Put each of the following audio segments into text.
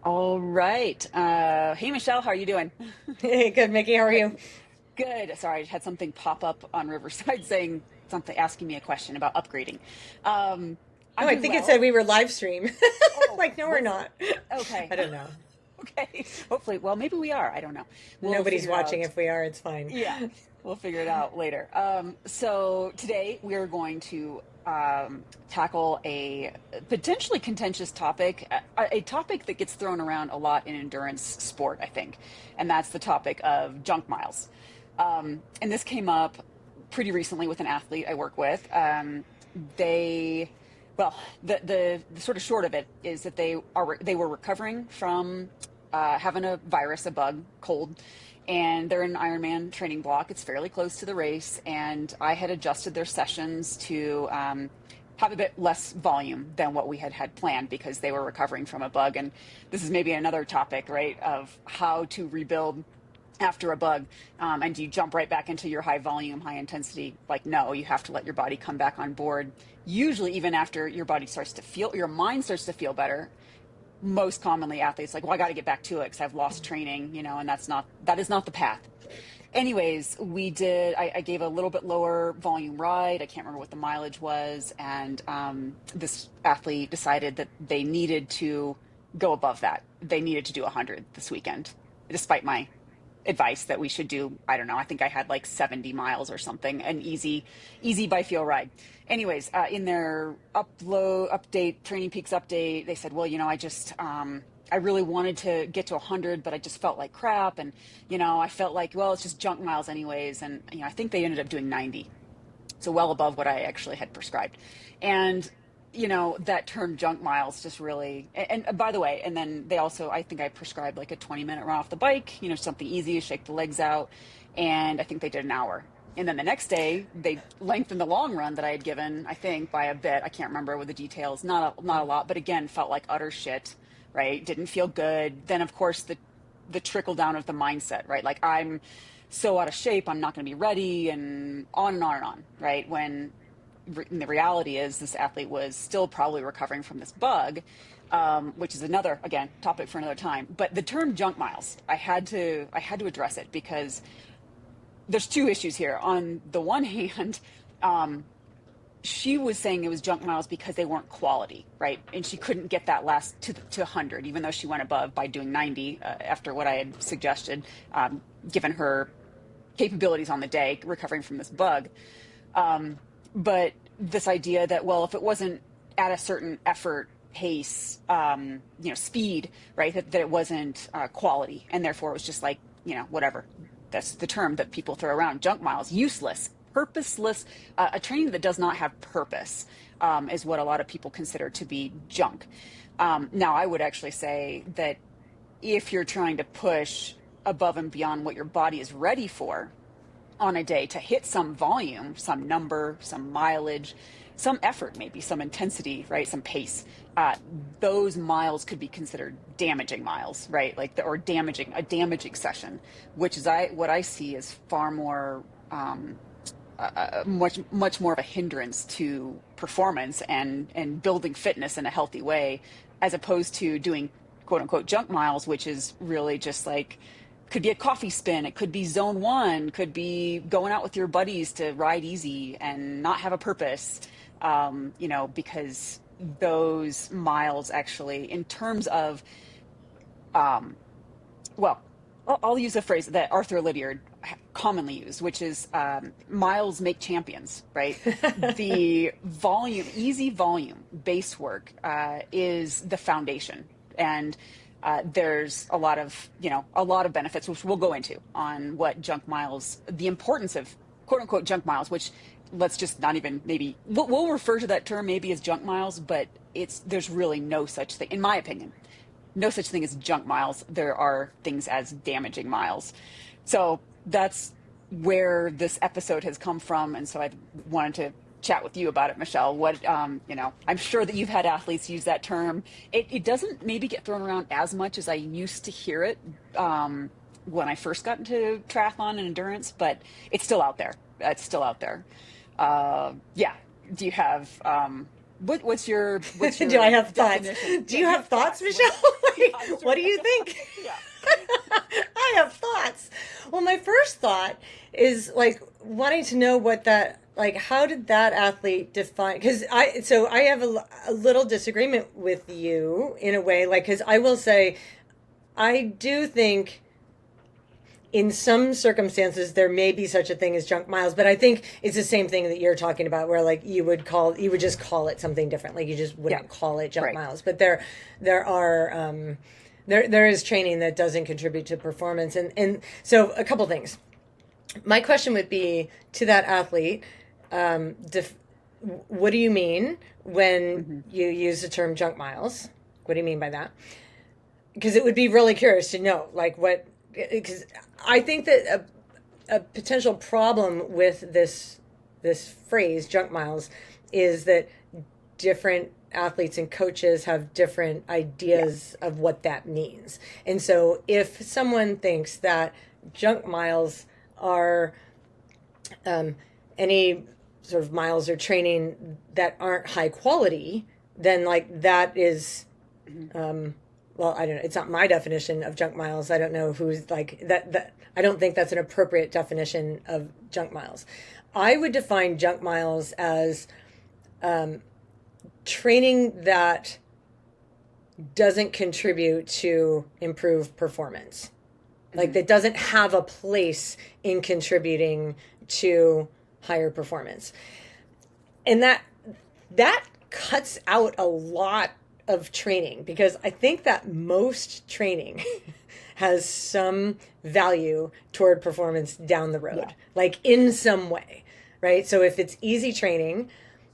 All right. Hey, Michelle, how are you doing? Hey, good, Mickey. How are you? Good. Sorry, I just had something pop up on Riverside saying something, asking me a question about upgrading. Um, Oh, I'm I doing think it said well. we were live stream. Oh, Like, no, we're was not. okay. I don't know. Okay. Hopefully, well, maybe we are. I don't know. We'll Nobody's figure watching. out. If we are, it's fine. Yeah, we'll figure it out later. So today we're going to tackle a potentially contentious topic, a topic that gets thrown around a lot in endurance sport, I think, and that's the topic of junk miles. And this came up pretty recently with an athlete I work with. They, well, the sort of short of it is that they were recovering from having a virus, a bug, cold, and they're in an Ironman training block. It's fairly close to the race, and I had adjusted their sessions to have a bit less volume than what we had planned because they were recovering from a bug. And this is maybe another topic, right, of how to rebuild after a bug. And do you jump right back into your high volume, high intensity? Like, no, you have to let your body come back on board. Usually, even after your body starts to feel, your mind starts to feel better. Most commonly, athletes like, well, I got to get back to it because I've lost training, and that is not the path. Anyways, I gave a little bit lower volume ride. I can't remember what the mileage was. And this athlete decided that they needed to go above that. They needed to do 100 this weekend, despite my advice that we should do, I don't know, I think I had like 70 miles or something, an easy by feel ride. Anyways, in their Training Peaks update, they said, well, I really wanted to get to 100, but I just felt like crap. And, I felt like, well, it's just junk miles anyways. And, I think they ended up doing 90. So well above what I actually had prescribed. And that term junk miles just really, and by the way, and then they also, I think I prescribed like a 20-minute run off the bike, something easy to shake the legs out. And I think they did an hour. And then the next day they lengthened the long run that I had given, I think by a bit. I can't remember with the details, not a lot, but again, felt like utter shit, right? Didn't feel good. Then of course the trickle down of the mindset, right? Like, I'm so out of shape, I'm not going to be ready, and on and on and on, right? When the reality is this athlete was still probably recovering from this bug, which is another, again, topic for another time. But the term junk miles, I had to address it because there's two issues here. On the one hand, she was saying it was junk miles because they weren't quality, right? And she couldn't get that last to 100, even though she went above by doing 90 after what I had suggested, given her capabilities on the day recovering from this bug. But this idea that, well, if it wasn't at a certain effort, pace, speed, right, that it wasn't quality, and therefore it was just like, whatever. That's the term that people throw around, junk miles, useless, purposeless, a training that does not have purpose, is what a lot of people consider to be junk. Now, I would actually say that if you're trying to push above and beyond what your body is ready for on a day to hit some volume, some number, some mileage, some effort, maybe some intensity, right? Some pace. Those miles could be considered damaging miles, right? Or damaging, a damaging session, which is what I see as far more, much more of a hindrance to performance and building fitness in a healthy way, as opposed to doing quote unquote junk miles, which is really just like, could be a coffee spin, it could be zone one, could be going out with your buddies to ride easy and not have a purpose. Because those miles actually, in terms of, um, well, I'll use a phrase that Arthur Lydiard commonly used, which is, miles make champions, right? The volume, easy volume base work, is the foundation. And there's a lot of benefits, which we'll go into on what junk miles, the importance of quote unquote junk miles, which, let's just not even, maybe we'll refer to that term maybe as junk miles, but there's really no such thing, in my opinion, no such thing as junk miles. There are things as damaging miles. So that's where this episode has come from. And so I wanted to chat with you about it, Michelle. I'm sure that you've had athletes use that term. It doesn't maybe get thrown around as much as I used to hear it, when I first got into triathlon and endurance, but it's still out there. It's still out there. Yeah. Do you have what's Do I your have thoughts? definition? Do Yeah, you you have have thoughts, thoughts. Michelle? Yeah, Like, I'm what sure. do you think? Yeah. I have thoughts. Well, my first thought is like wanting to know what that like how did that athlete define because I have a little disagreement with you in a way like because I will say I do think in some circumstances there may be such a thing as junk miles, but I think it's the same thing that you're talking about where like you would just call it something different, like you just Yeah. wouldn't call it junk Right. miles. But there are there is training that doesn't contribute to performance, and so a couple things. My question would be to that athlete, um, def- what do you mean when Hmm. you use the term junk miles? What do you mean by that? Because it would be really curious to know like what because I think that a potential problem with this phrase junk miles is that different athletes and coaches have different Yeah. ideas of what that means. And so if someone thinks that junk miles are any sort of miles or training that aren't high quality, then like that is Hmm. well, I don't know. It's not my definition of junk miles. I don't know who's like that. I don't think that's an appropriate definition of junk miles. I would define junk miles as training that doesn't contribute to improve performance. Like Hmm. that doesn't have a place in contributing to higher performance. And that cuts out a lot of training because I think that most training has some value toward performance down the Yeah. road, like in some way, right? So if it's easy training,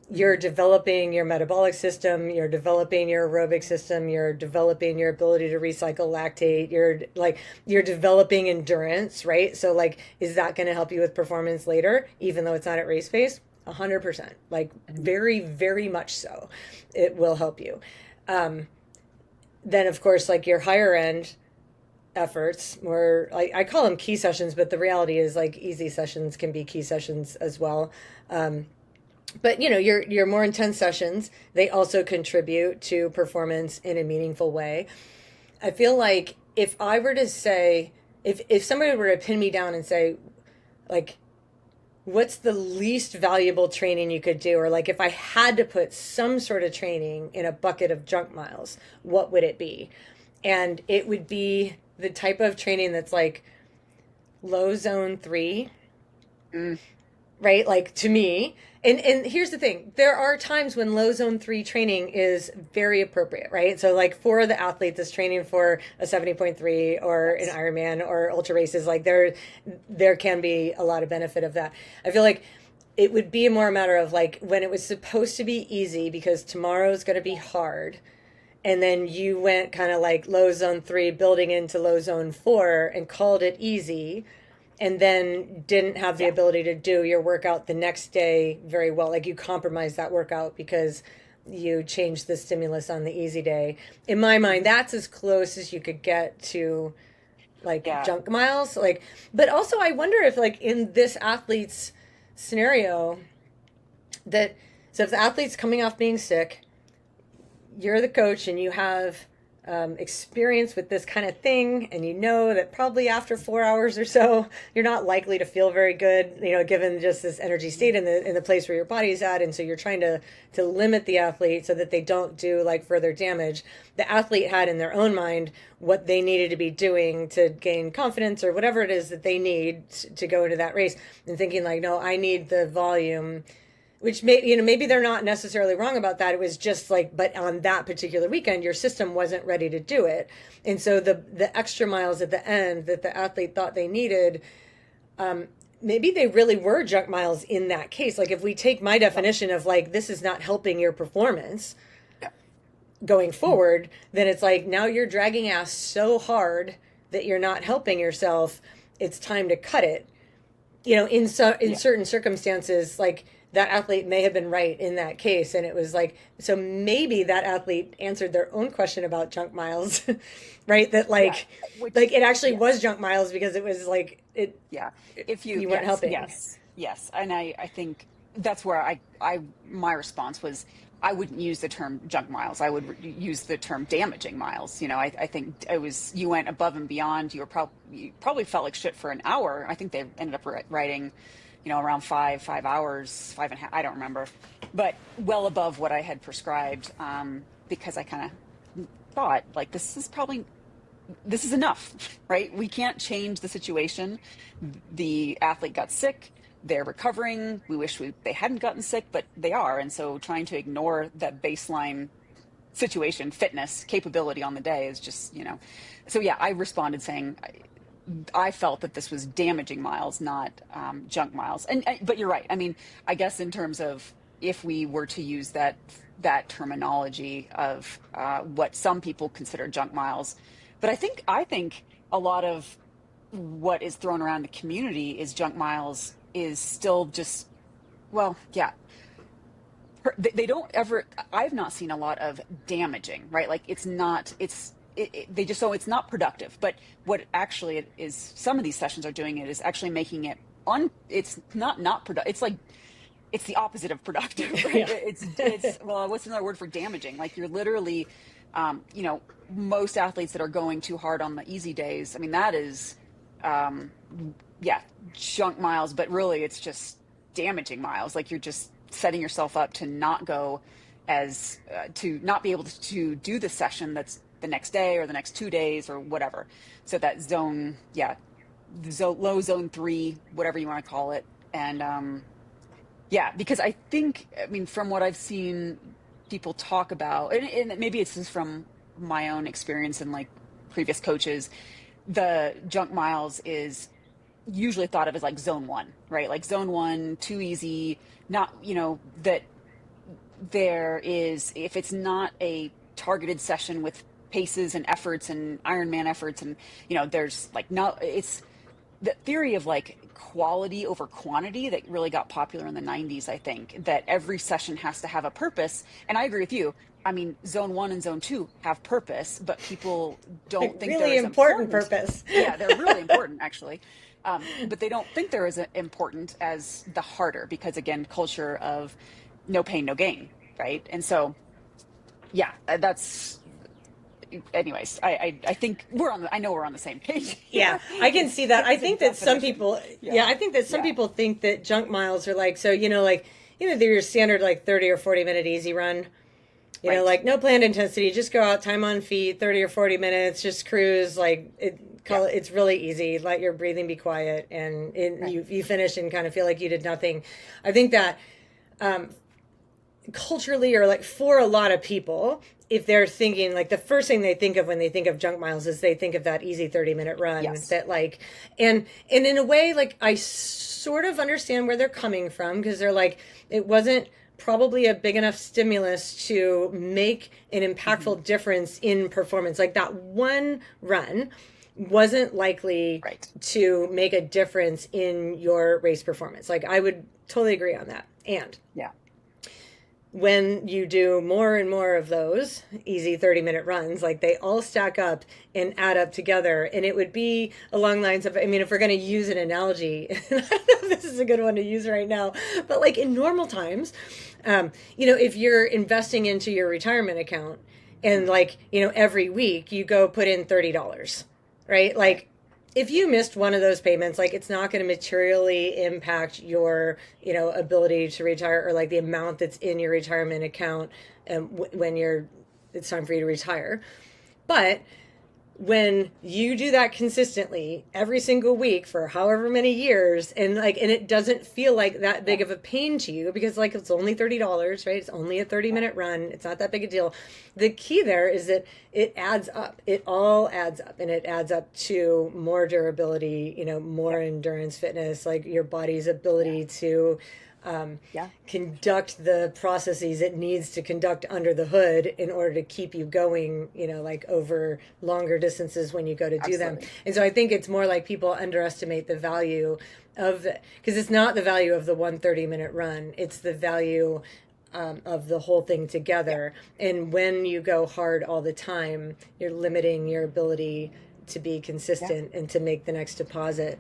you're Hmm. developing your metabolic system, you're developing your aerobic system, you're developing your ability to recycle lactate, you're developing endurance, right? So like is that going to help you with performance later even though it's not at race pace? 100%. Like Hmm. very very much so. It will help you. Um, then of course like your higher end efforts or like I call them key sessions, but the reality is like easy sessions can be key sessions as well. But you know your more intense sessions they also contribute to performance in a meaningful way. I feel like if I were to say if somebody were to pin me down and say like what's the least valuable training you could do or like if I had to put some sort of training in a bucket of junk miles what would it be? And it would be the type of training that's like low zone 3, Mm. right? Like to me, and here's the thing: there are times when low zone 3 training is very appropriate, right? So like for the athlete that's training for a 70.3 or an Yes. Ironman or ultra races, like there can be a lot of benefit of that. I feel like it would be more a matter of like when it was supposed to be easy because tomorrow's going to be hard and then you went kind of like low zone 3 building into low zone 4 and called it easy and then didn't have the Yeah. ability to do your workout the next day very well. Like you compromised that workout because you changed the stimulus on the easy day. In my mind, Hmm. that's as close as you could get to like Yeah. junk miles. Like, but also I wonder if like in this athlete's scenario that so if the athlete's coming off being sick, you're the coach and you have experience with this kind of thing and you know that probably after 4 hours or so you're not likely to feel very good, you know, given just this energy state in the place where your body's at, and so you're trying to limit the athlete so that they don't do like further damage. The athlete had in their own mind what they needed to be doing to gain confidence or whatever it is that they need to go into that race, and thinking like, no, I need the volume, which may, you know, maybe they're not necessarily wrong about that. It was just like, but on that particular weekend your system wasn't ready to do it, and so the extra miles at the end that the athlete thought they needed, maybe they really were junk miles in that case. Like if we take my Yeah. definition of like this is not helping your performance Yeah. going forward, then it's like now you're dragging ass so hard that you're not helping yourself. It's time to cut it. You know, in Yeah. certain circumstances, like that athlete may have been right in that case, and it was like so maybe that athlete answered their own question about junk miles, right? That Yeah. like Which, it actually was yes. junk miles because it was like Yeah. If you, you weren't yes, helping. yes, yes. And I think that's where my response was, I wouldn't use the term junk miles. I would use the term damaging miles. I think it was, you went above and beyond. You probably felt like shit for an hour. I think they ended up writing, around 5 hours, 5.5. I don't remember, but well above what I had prescribed. Because I kind of thought like, this is enough, right? We can't change the situation. The athlete got sick. They're recovering. We wish they hadn't gotten sick, but they are. And so trying to ignore that baseline situation, fitness, capability on the day is just, So yeah, I responded saying I felt that this was damaging miles, not junk miles. But you're right. I mean, I guess in terms of if we were to use that terminology of what some people consider junk miles, but I think a lot of what is thrown around the community is junk miles is still just, well, yeah, they don't ever, I've not seen a lot of damaging, right? Like it's not, they just, so it's not productive. But what actually it is, some of these sessions are doing it is actually making it it's not productive. It's like, it's the opposite of productive, right? Yeah. It's well, what's another word for damaging? Like you're literally, most athletes that are going too hard on the easy days. I mean, that is, yeah, junk miles, but really it's just damaging miles. Like you're just setting yourself up to not go to not be able to do the session that's the next day or the next 2 days or whatever. So that zone, yeah, low zone 3, whatever you want to call it. And, yeah, because I mean, from what I've seen people talk about, and maybe it's just from my own experience and like previous coaches, the junk miles is usually thought of as like zone 1, right? Like zone 1, too easy, not, that there is, if it's not a targeted session with paces and efforts and Ironman efforts and, there's like, no, it's the theory of like quality over quantity that really got popular in the 90s. I think that every session has to have a purpose. And I agree with you. I mean, zone 1 and zone 2 have purpose, but people don't Like think really they're as important important. purpose. Yeah, they're really important actually. But they don't think they're as important as the harder, because again, culture of no pain, no gain. Right. And so, yeah, that's, anyways, I think I know we're on the same page Yeah, here. I can see that. I It's a think that some definition. people, yeah, Yeah. I think that some Yeah. people think that junk miles are like, so, like, they're your standard like 30 or 40 minute easy run. Right. Like no planned intensity, just go out, time on feet, 30 or 40 minutes, just cruise, like Yeah. it's really easy. Let your breathing be quiet, and Right. you finish and kind of feel like you did nothing. I think that culturally, or like for a lot of people, if they're thinking, like the first thing they think of when they think of junk miles is they think of that easy 30-minute run Yes. that like, and in a way, like I sort of understand where they're coming from, because they're like, it wasn't probably a big enough stimulus to make an Hmm. impactful difference in performance. Like that one run wasn't likely Right. to make a difference in your race performance. Like I would totally agree on that. And Yeah. when you do more and more of those easy 30-minute runs, like they all stack up and add up together. And it would be along lines of, I mean, if we're going to use an analogy, I don't know if this is a good one to use right now, but like in normal times, if you're investing into your retirement account and like, every week you go put in $30, right? Right. Like if you missed one of those payments, like it's not going to materially impact your, ability to retire, or like the amount that's in your retirement account when it's time for you to retire. But when you do that consistently every single week for however many years, and it doesn't feel like that Yeah. big of a pain to you, because like it's only $30, right? It's only a 30 Yeah. minute run. It's not that big a deal. The key there is that it adds up. It all adds up, and it adds up to more durability, more Yep. endurance, fitness, like your body's Yeah. ability to Yeah. conduct the processes it needs to conduct under the hood in order to keep you going, like over longer distances when you go to do them. Absolutely. And so I think it's more like people underestimate the value of, because it's not the value of the 130-minute run, it's the value of the whole thing Yeah. together. And when you go hard all the time, you're limiting your ability to be Yeah. consistent and to make the next deposit.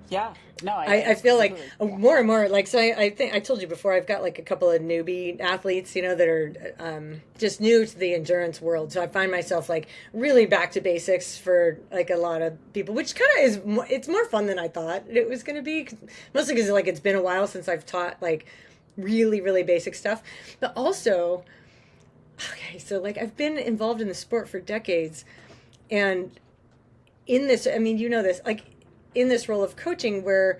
Yeah. No, I I feel like totally. Yeah. more and more like, so I think I told you before, I've got like a couple of newbie athletes, that are just new to the endurance world. So I find myself like really back to basics for like a lot of people, which kind of it's more fun than I thought it was going to be, mostly because like it's been a while since I've taught like really, really basic stuff. But also, okay, so like I've been involved in the sport for decades, and in this, I mean, this, like in this role of coaching where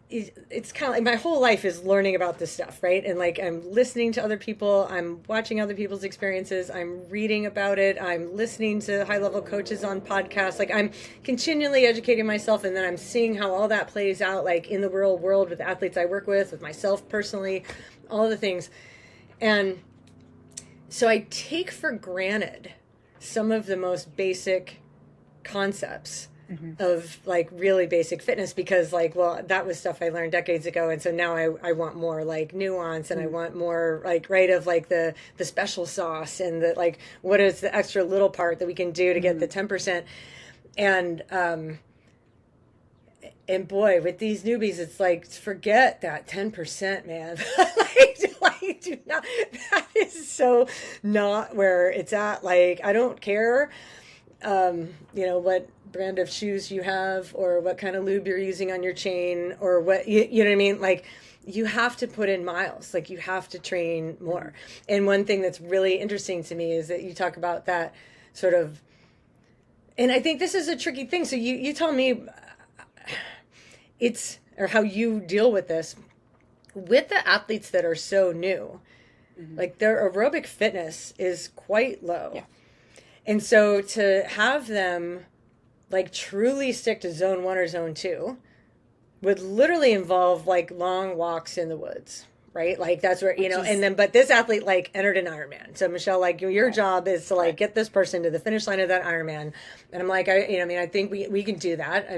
it's kind of like my whole life is learning about this stuff, right? And like I'm listening to other people, I'm watching other people's experiences, I'm reading about it, I'm listening to high level coaches on podcasts. Like I'm continually educating myself, and then I'm seeing how all that plays out, like in the real world with athletes I work with myself personally, all the things. And so I take for granted some of the most basic concepts Hmm. of like really basic fitness, because like, well, that was stuff I learned decades ago, and so now I want more like nuance, and I want more like, right, of like the special sauce, and the like what is the extra little part that we can do to get Hmm. the 10%. And boy, with these newbies, it's like, forget that 10%, man. like, do not, that is so not where it's at. Like, I don't care, what brand of shoes you have, or what kind of lube you're using on your chain, or what, you know what I mean? Like, you have to put in miles, like you have to train more. And one thing that's really interesting to me is that you talk about that sort of, and I think this is a tricky thing. So you tell me, or how you deal with this with the athletes that are so new, Hmm. like their aerobic fitness is quite low. Yeah. And so to have them like truly stick to zone 1 or zone 2 would literally involve like long walks in the woods, right? Like that's where, Which and is then, but this athlete like entered an Ironman. So Michelle, like your right. job is to like Right. get this person to the finish line of that Ironman. And I'm like, I mean, I think we can do that.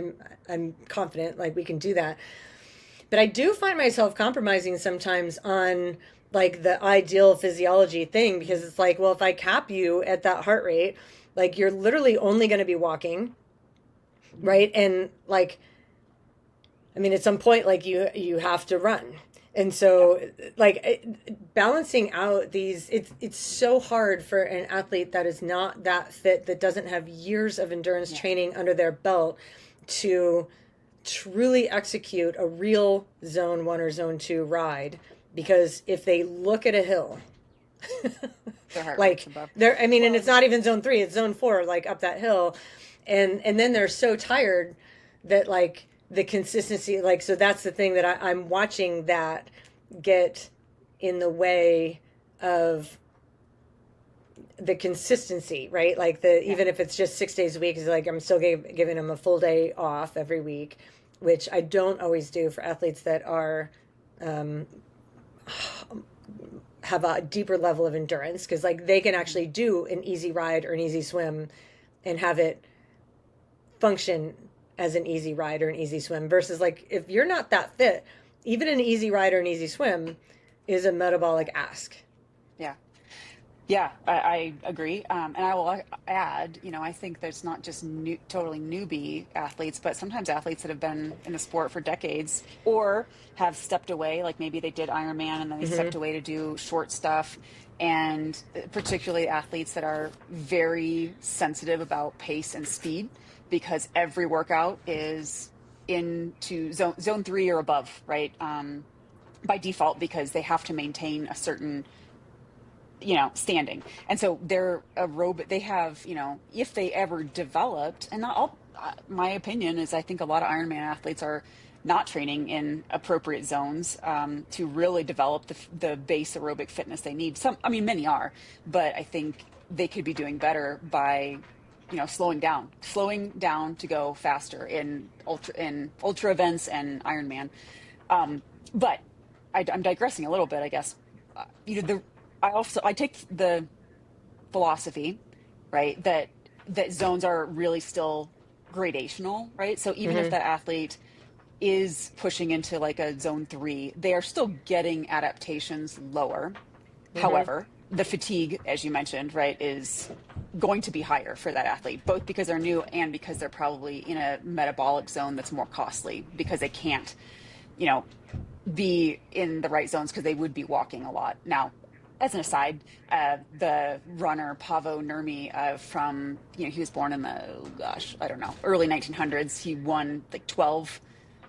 I'm confident like we can do that. But I do find myself compromising sometimes on like the ideal physiology thing, because it's like, well, if I cap you at that heart rate, like you're literally only going to be walking, Hmm. right? And like, I mean, at some point, like you have to run, and Yeah. so like balancing out these, it's so hard for an athlete that is not that fit, that doesn't have years of endurance Yeah. training under their belt, to truly execute a real zone 1 or zone 2 ride. Because if they look at a hill, Their heart rate's like above. they're, I mean, and Well, it's not even zone 3, it's zone 4, like up that hill, and then they're so tired that like the consistency, like, so that's the thing that I'm watching that get in the way of the consistency, right? Like yeah. even if it's just 6 days a week, is like I'm still giving them a full day off every week, which I don't always do for athletes that are um, have a deeper level of endurance, because like they can Hmm. actually do an easy ride or an easy swim and have it function as an easy ride or an easy swim, versus like if you're not that fit, even an easy ride or an easy swim is a metabolic ask. Yeah. Yeah, I agree. And I will add, I think there's not just totally newbie athletes, but sometimes athletes that have been in the sport for decades or have stepped away, like maybe they did Ironman and then they Mm-hmm. stepped away to do short stuff. And particularly athletes that are very sensitive about pace and speed, because every workout is into zone 3 or above, right? By default, because they have to maintain a certain standing. And so they're aerobic. They have, if they ever developed, and not all, my opinion is I think a lot of Ironman athletes are not training in appropriate zones to really develop the base aerobic fitness they need. Some, I mean, many are, but I think they could be doing better by, slowing down to go faster in ultra events and Ironman. But I'm digressing a little bit, I guess. The I take the philosophy, right, that zones are really still gradational, right? So even if Mm-hmm. that athlete is pushing into like a zone 3, they are still getting adaptations lower. Mm-hmm. However, the fatigue, as you mentioned, right, is going to be higher for that athlete, both because they're new and because they're probably in a metabolic zone that's more costly because they can't, you know, be in the right zones because they would be walking a lot. Now, as an aside, the runner Paavo Nurmi from, he was born in the, oh gosh, I don't know, early 1900s. He won like 12,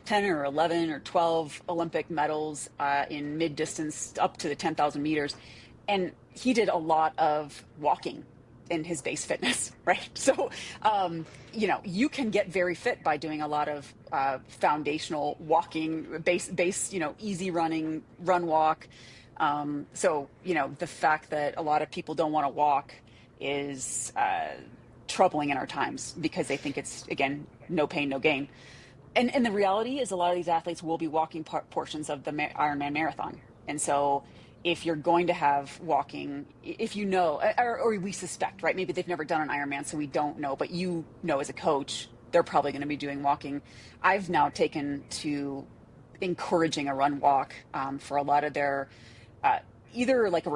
10 or 11 or 12 Olympic medals in mid distance up to the 10,000 meters. And he did a lot of walking in his base fitness, right? So, you can get very fit by doing a lot of foundational walking, base, easy running, run walk. The fact that a lot of people don't want to walk is troubling in our times because they think it's, again, no pain, no gain. And the reality is a lot of these athletes will be walking portions of the Ironman marathon. And so if you're going to have walking, if or we suspect, right? Maybe they've never done an Ironman, so we don't know, but as a coach, they're probably going to be doing walking. I've now taken to encouraging a run walk for a lot of their either like I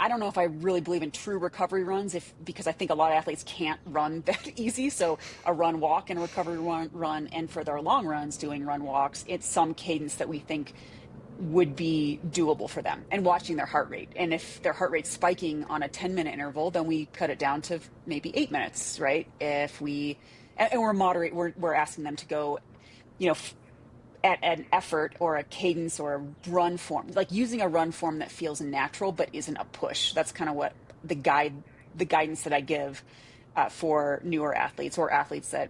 don't know if I really believe in true recovery runs because I think a lot of athletes can't run that easy. So a run walk and a recovery run, and for their long runs doing run walks, it's some cadence that we think would be doable for them, and watching their heart rate. And if their heart rate's spiking on a 10-minute interval, then we cut it down to maybe 8 minutes, right? We're asking them to go, at an effort or a cadence or a run form, like using a run form that feels natural but isn't a push. That's kind of what the guidance that I give for newer athletes or athletes that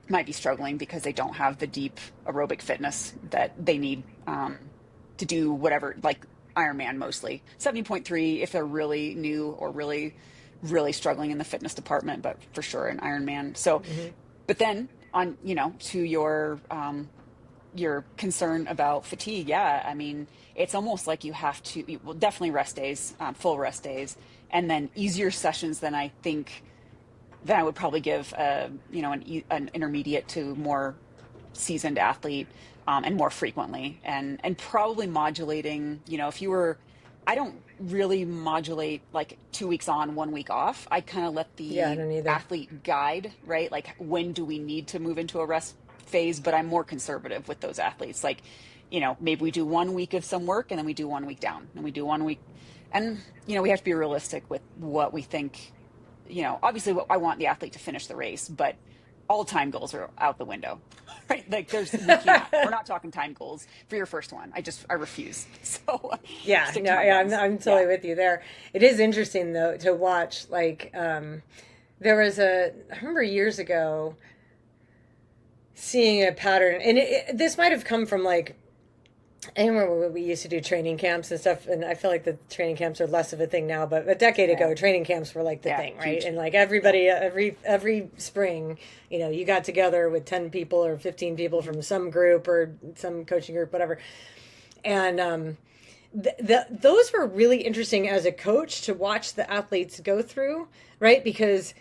might be struggling because they don't have the deep aerobic fitness that they need to do whatever, like Ironman mostly. 70.3 if they're really new or really, really struggling in the fitness department, but for sure an Ironman. So, but then on, to your concern about fatigue, yeah, I mean, it's almost like you have to, well, definitely rest days, full rest days, and then easier sessions than I think that I would probably give, an intermediate to more seasoned athlete, and more frequently, and probably modulating. I don't really modulate like 2 weeks on, 1 week off. I kind of let the I don't either. athlete guide, right? Like when do we need to move into a rest phase? But I'm more conservative with those athletes. Like, maybe we do 1 week of some work and then we do 1 week down and we do 1 week. And, we have to be realistic with what we think. Obviously I want the athlete to finish the race, but all time goals are out the window, right? Like we're not talking time goals for your first one. I refuse. So I'm totally with you there. It is interesting though to watch, like, there was I remember years ago seeing a pattern, and this might have come from like, I remember when we used to do training camps and stuff, and I feel like the training camps are less of a thing now, but a decade ago, training camps were like the thing, right? Huge. And like everybody, every spring, you got together with 10 people or 15 people from some group or some coaching group, whatever. And those were really interesting as a coach to watch the athletes go through, right? Because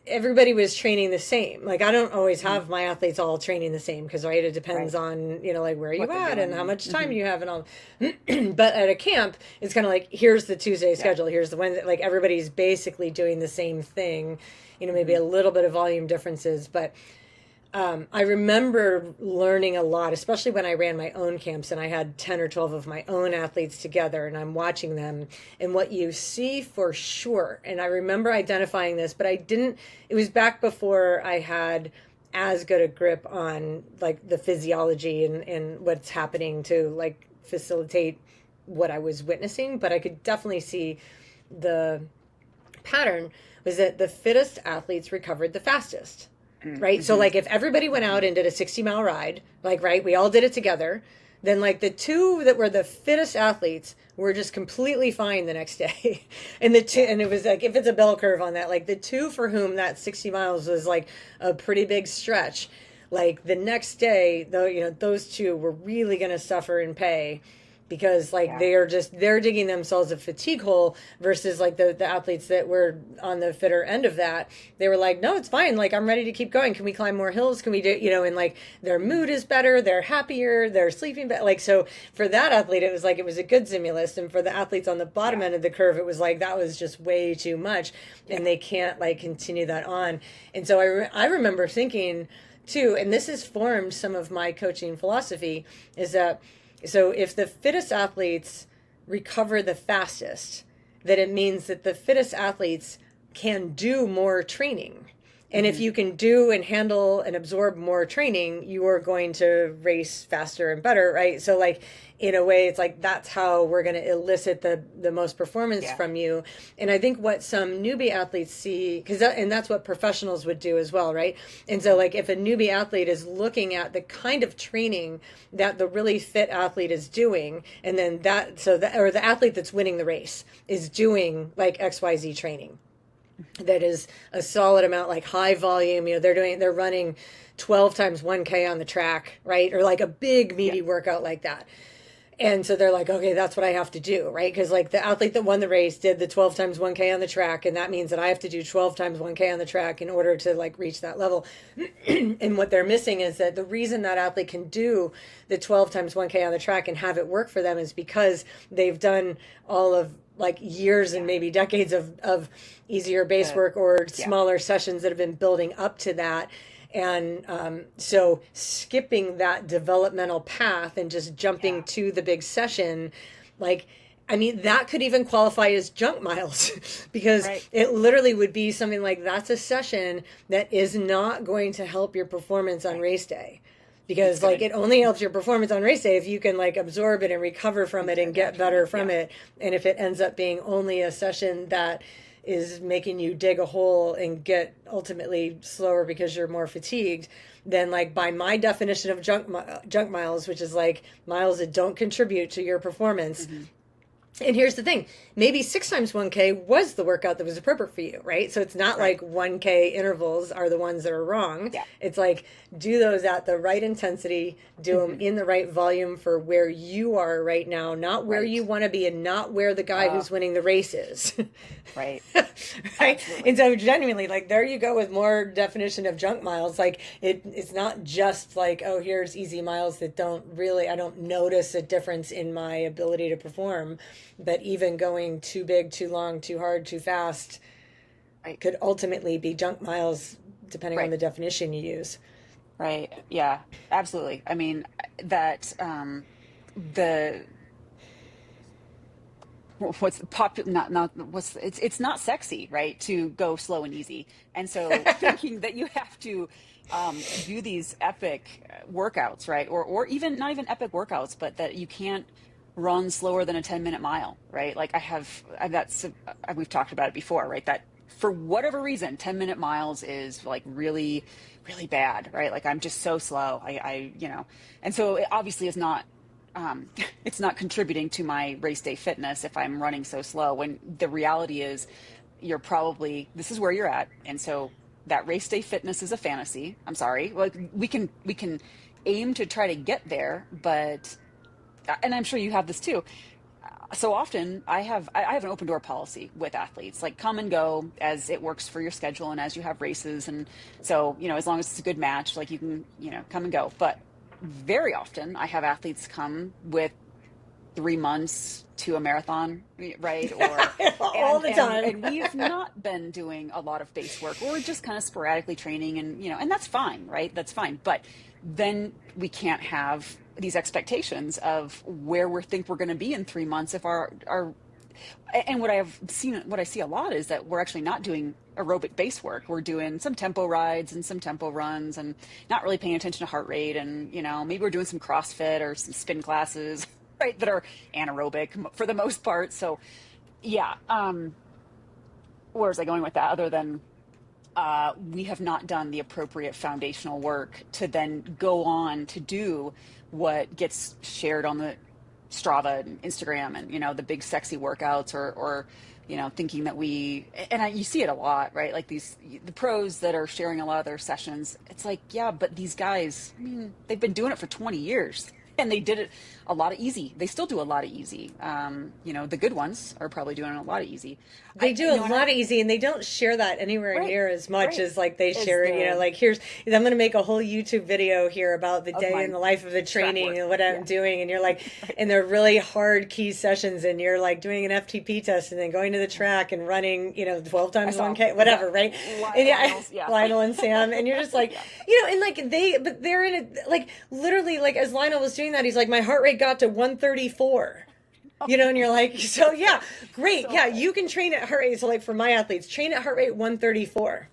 everybody was training the same. Like, I don't always have my athletes all training the same because, right, it depends on, like where you at and how much time you have and all. But at a camp, it's kind of like, here's the Tuesday schedule. Here's the Wednesday. Like, everybody's basically doing the same thing, maybe a little bit of volume differences. But I remember learning a lot, especially when I ran my own camps and I had 10 or 12 of my own athletes together and I'm watching them, and what you see for sure. And I remember identifying this, but it was back before I had as good a grip on like the physiology and what's happening to like facilitate what I was witnessing. But I could definitely see the pattern was that the fittest athletes recovered the fastest. Right. So like if everybody went out and did a 60-mile ride, like, right, we all did it together, then like the two that were the fittest athletes were just completely fine the next day. And it was like, if it's a bell curve on that, like the two for whom that 60 miles was like a pretty big stretch, like the next day, though, those two were really going to suffer and pay because like Yeah. they're digging themselves a fatigue hole versus like the athletes that were on the fitter end of that. They were like, no, it's fine. Like, I'm ready to keep going. Can we climb more hills? Can we do, and like their mood is better. They're happier. They're sleeping better. Like, so for that athlete, it was like, it was a good stimulus. And for the athletes on the bottom Yeah. end of the curve, it was like, that was just way too much. Yeah. And they can't like continue that on. And so I remember thinking too, and this has formed some of my coaching philosophy, is that so if the fittest athletes recover the fastest, that it means that the fittest athletes can do more training. And if Hmm. you can do and handle and absorb more training, you are going to race faster and better, right? So like in a way, it's like that's how we're going to elicit the most performance Yeah. from you. And I think what some newbie athletes see, because and that's what professionals would do as well, right? And so like if a newbie athlete is looking at the kind of training that the really fit athlete is doing, and then that so that or the athlete that's winning the race is doing like XYZ training, that is a solid amount, like high volume, they're running 12 times 1K on the track, right? Or like a big Yeah. meaty workout like that. And so they're like, okay, that's what I have to do, right? Because like the athlete that won the race did the 12 times 1K on the track, and that means that I have to do 12 times 1K on the track in order to like reach that level. And what they're missing is that the reason that athlete can do the 12 times 1K on the track and have it work for them is because they've done all of like years and maybe decades of easier base The work or Yeah. smaller sessions that have been building up to that. And so skipping that developmental path and just jumping Yeah. to the big session, like, I mean, that could even qualify as junk miles because Right. it literally would be something like that's a session that is not going to help your performance on Right. race day. It's Because gonna like it only helps your performance on race day if you can like absorb it and recover from it and get adapt from better it. from Yeah. it. And if it ends up being only a session that is making you dig a hole and get ultimately slower because you're more fatigued, then like by my definition of junk miles, which is like miles that don't contribute to your performance. Hmm. And here's the thing, maybe 6 times 1K was the workout that was appropriate for you, right? So it's not Right. like 1K intervals are the ones that are wrong. Yeah. It's like do those at the right intensity, do them Hmm. in the right volume for where you are right now, not where Right. you want to be and not where the guy Uh, who's winning the race is. right. Right? Absolutely. And so genuinely, like there you go with more definition of junk miles. Like it's not just like, oh, here's easy miles that I don't notice a difference in my ability to perform. But even going too big, too long, too hard, too fast Right. could ultimately be junk miles depending on Right. the definition you use. Right. Yeah. Absolutely. I mean, that the what's pop not what's it's not sexy, right, to go slow and easy. And so thinking that you have to do these epic workouts, right, or even not even epic workouts, but that you can't run slower than a 10-minute mile, right? Like I've that's we've talked about it before, right? That for whatever reason 10-minute miles is like really really bad, right? Like I'm just so slow. And so it obviously is not um, it's not contributing to my race day fitness if I'm running so slow, when the reality is this is where you're at. And so that race day fitness is a fantasy. I'm sorry. Like we can aim to try to get there, but and I'm sure you have this too. So often I have an open door policy with athletes, like come and go as it works for your schedule and as you have races. And so, as long as it's a good match, like you can, come and go. But very often I have athletes come with 3 months to a marathon, right? Or All the time. and we've not been doing a lot of base work, or we're just kind of sporadically training, and and that's fine, right? That's fine. But then we can't have these expectations of where we think we're going to be in 3 months if our and what I see a lot is that we're actually not doing aerobic base work. We're doing some tempo rides and some tempo runs and not really paying attention to heart rate. And, maybe we're doing some CrossFit or some spin classes, right, that are anaerobic for the most part. So yeah. Where was I going with that other than we have not done the appropriate foundational work to then go on to do what gets shared on the Strava and Instagram and the big sexy workouts, or thinking that you see it a lot, right? Like the pros that are sharing a lot of their sessions. It's like, yeah, but these guys, I mean, they've been doing it for 20 years. And they did it a lot of easy. They still do a lot of easy. The good ones are probably doing a lot of easy. They do a And I lot of easy, and they don't share that anywhere right, near as much right as like they is share, the like I'm going to make a whole YouTube video here about the of day in my the life of a track training work. and what I'm Yeah, doing. And you're like, right. and they're really hard key sessions, and you're like doing an FTP test and then going to the track and running, 12 I times saw, 1K, yeah, whatever, right? And yeah, Lionel's, yeah, Lionel and Sam, and you're just like, yeah. and like but they're in a, like, literally, like, as Lionel was doing that, he's like, my heart rate got to 134. And you're like, so So yeah, good, great. so Yeah, good. you can train at heart rate. So, like, for my athletes, train at heart rate 134.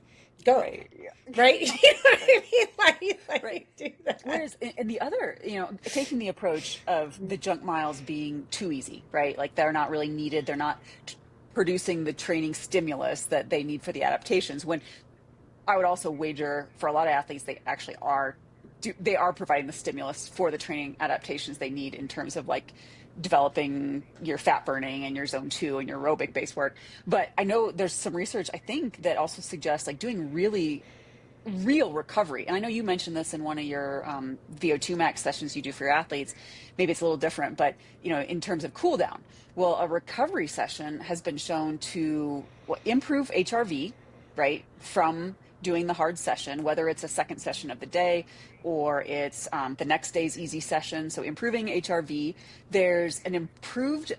Go. Right, yeah. Right? You know what I mean? Right. Do that. Whereas in the other, taking the approach of the junk miles being too easy, right? Like they're not really needed. They're not producing the training stimulus that they need for the adaptations. When I would also wager for a lot of athletes, they actually are they are providing the stimulus for the training adaptations they need in terms of like developing your fat burning and your zone 2 and your aerobic based work. But I know there's some research I think that also suggests like doing really real recovery. And I know you mentioned this in one of your VO2 max sessions you do for your athletes. Maybe it's a little different, but in terms of cool down, well, a recovery session has been shown to improve HRV, right, from doing the hard session, whether it's a second session of the day or it's the next day's easy session. So improving HRV, there's an improved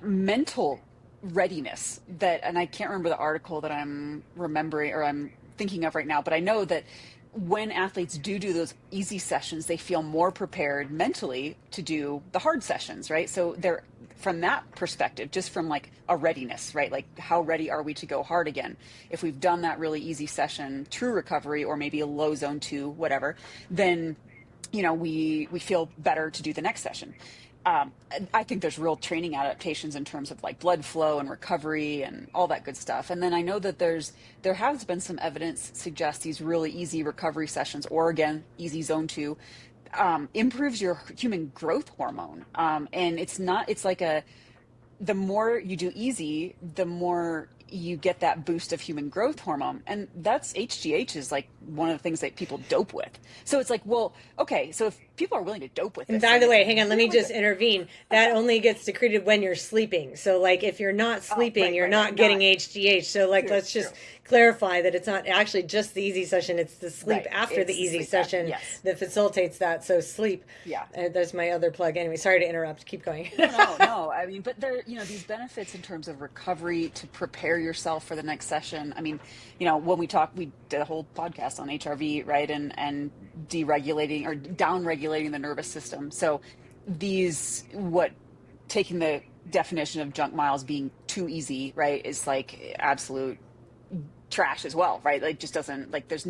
mental readiness and I can't remember the article that I'm remembering or I'm thinking of right now, but I know that when athletes do those easy sessions, they feel more prepared mentally to do the hard sessions, right? So they're from that perspective, just from like a readiness, right? Like how ready are we to go hard again? If we've done that really easy session, true recovery, or maybe a low zone 2, whatever, then we feel better to do the next session. I think there's real training adaptations in terms of like blood flow and recovery and all that good stuff. And then I know that there has been some evidence suggests these really easy recovery sessions, or again, easy zone 2, improves your human growth hormone. And it's like the more you do easy, the more you get that boost of human growth hormone. And that's HGH is like one of the things that people dope with. So it's like, well, okay, so if people are willing to dope with And this, by then the it's way, hang on, let me really just good. intervene. That only gets secreted when you're sleeping. So, like, if you're not Oh, sleeping, you're right. not getting Not HGH. So, like, true, let's true. just clarify that it's not actually just the easy session, it's the sleep Right. after the It's the easy sleep app. session Yes. that facilitates that. So, sleep. Yeah. There's my other plug. Anyway, sorry to interrupt. Keep going. No, no, no. I mean, but there, these benefits in terms of recovery to prepare yourself for the next session. I mean, when we did a whole podcast on HRV, right? And deregulating or down regulating the nervous system. So taking the definition of junk miles being too easy, right, is like absolute trash as well, right? Like just doesn't like there's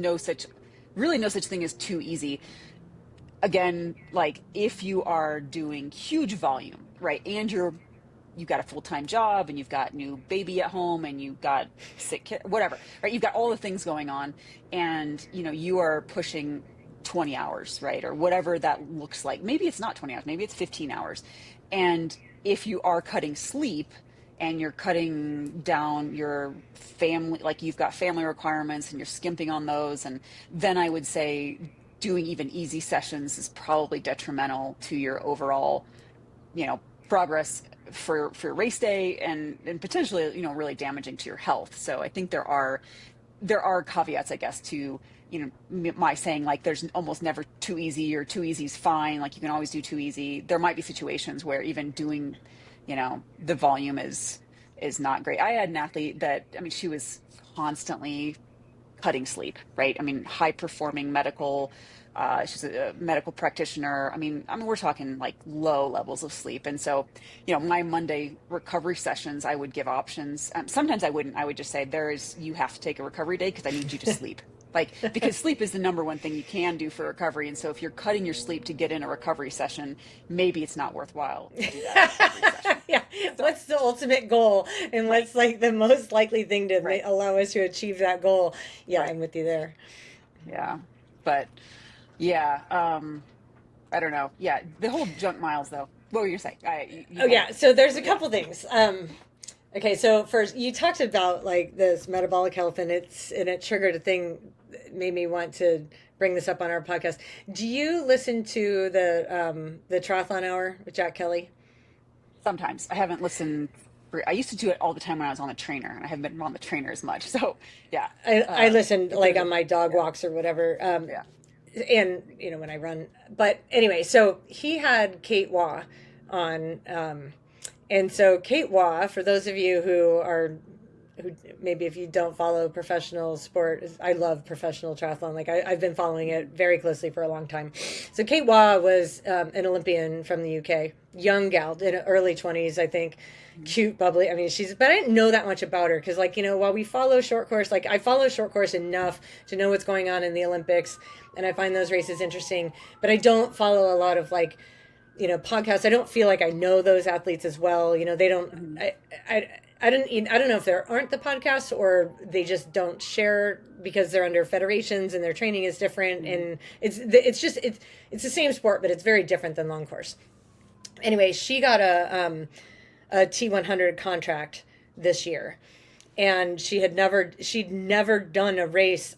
really no such thing as too easy. Again, like if you are doing huge volume, right, and you've got a full-time job and you've got new baby at home and you've got sick kid, whatever, right? You've got all the things going on and you are pushing 20 hours, right? Or whatever that looks like. Maybe it's not 20 hours, maybe it's 15 hours. And if you are cutting sleep and you're cutting down your family, like you've got family requirements and you're skimping on those, and then I would say doing even easy sessions is probably detrimental to your overall, progress for race day and potentially, really damaging to your health. So I think there are caveats, I guess, to, my saying like there's almost never too easy or too easy is fine. Like you can always do too easy. There might be situations where even doing, the volume is not great. I had an athlete that, I mean, she was constantly cutting sleep, right? I mean, high performing medical, she's a medical practitioner. I mean, we're talking like low levels of sleep. And so, my Monday recovery sessions, I would give options. Sometimes I wouldn't. I would just say you have to take a recovery day because I need you to sleep. Like, because sleep is the number one thing you can do for recovery. And so if you're cutting your sleep to get in a recovery session, maybe it's not worthwhile to do that recovery session. Yeah. So, What's the ultimate goal? And right, what's like the most likely thing to right, allow us to achieve that goal? Yeah, right. I'm with you there. Yeah. But yeah, I don't know. Yeah. The whole junk miles though. What were you saying? You Oh kind yeah, so there's a of, yeah. couple things. Okay, so first you talked about like this metabolic health, and it triggered a thing that made me want to bring this up on our podcast. Do you listen to the Triathlon Hour with Jack Kelly? Sometimes I haven't listened. I used to do it all the time when I was on the trainer, and I haven't been on the trainer as much. So yeah, I listen if like there's on a my dog yeah, walks or whatever. yeah. And when I run. But anyway, so he had Kate Waugh on, and so Kate Waugh, for those of you who maybe if you don't follow professional sport, I love professional triathlon. Like I've been following it very closely for a long time. So Kate Waugh was an Olympian from the UK, young gal in her early 20s, I think. Cute, bubbly. I mean, but I didn't know that much about her because, like, while we follow short course, like I follow short course enough to know what's going on in the Olympics, and I find those races interesting. But I don't follow a lot of like, podcasts. I don't feel like I know those athletes as well. They don't. Mhm. I don't know if there aren't the podcasts or they just don't share because they're under federations and their training is different, Mhm. and it's the same sport, but it's very different than long course. Anyway, she got a T100 contract this year, and she'd never done a race.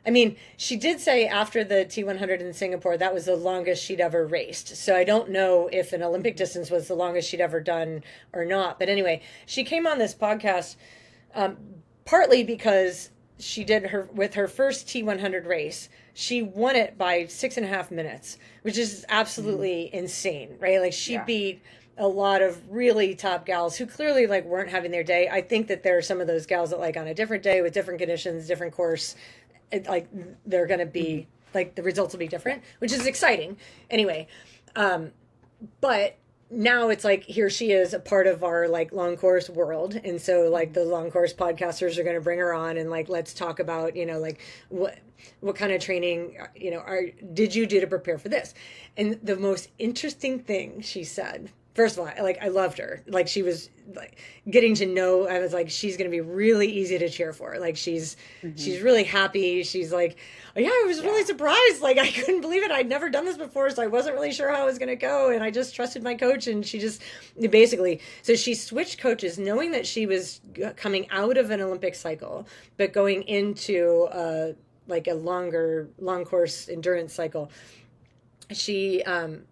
I mean, she did say after the T100 in Singapore that was the longest she'd ever raced. So I don't know if an Olympic distance was the longest she'd ever done or not. But anyway, she came on this podcast partly because she did her first T100 race. She won it by 6.5 minutes, which is Mhm. absolutely insane, right? Like she Yeah. beat a lot of really top gals who clearly like weren't having their day. I think that there are some of those gals that like on a different day with different conditions, different course, like they're going to Mhm. be like the results will be Yeah. different, which is exciting. Anyway, but now it's like here she is a part of our like long course world, and so like Mhm. the long course podcasters are going to bring her on and like let's talk about like what kind of training did you do to prepare for this. And the most interesting thing she said, first of all, like I loved her, like she was like getting to know, I was like she's going to be really easy to cheer for, like Mhm. she's really happy, she's like, oh, yeah, I was really Yeah. surprised, like I couldn't believe it, I'd never done this before, so I wasn't really sure how it was going to go, and I just trusted my coach, and she just basically, so she switched coaches knowing that she was coming out of an Olympic cycle but going into like a long course endurance cycle. She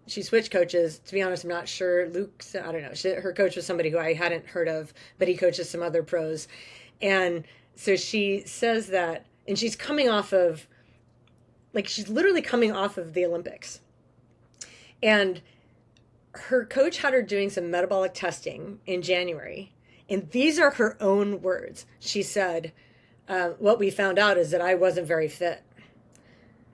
switched coaches. To be honest, I'm not sure. Luke's, I don't know. Her coach was somebody who I hadn't heard of, but he coaches some other pros. And so she says that, and she's coming off of, like, she's literally coming off of the Olympics. And her coach had her doing some metabolic testing in January. And these are her own words. She said, what we found out is that I wasn't very fit.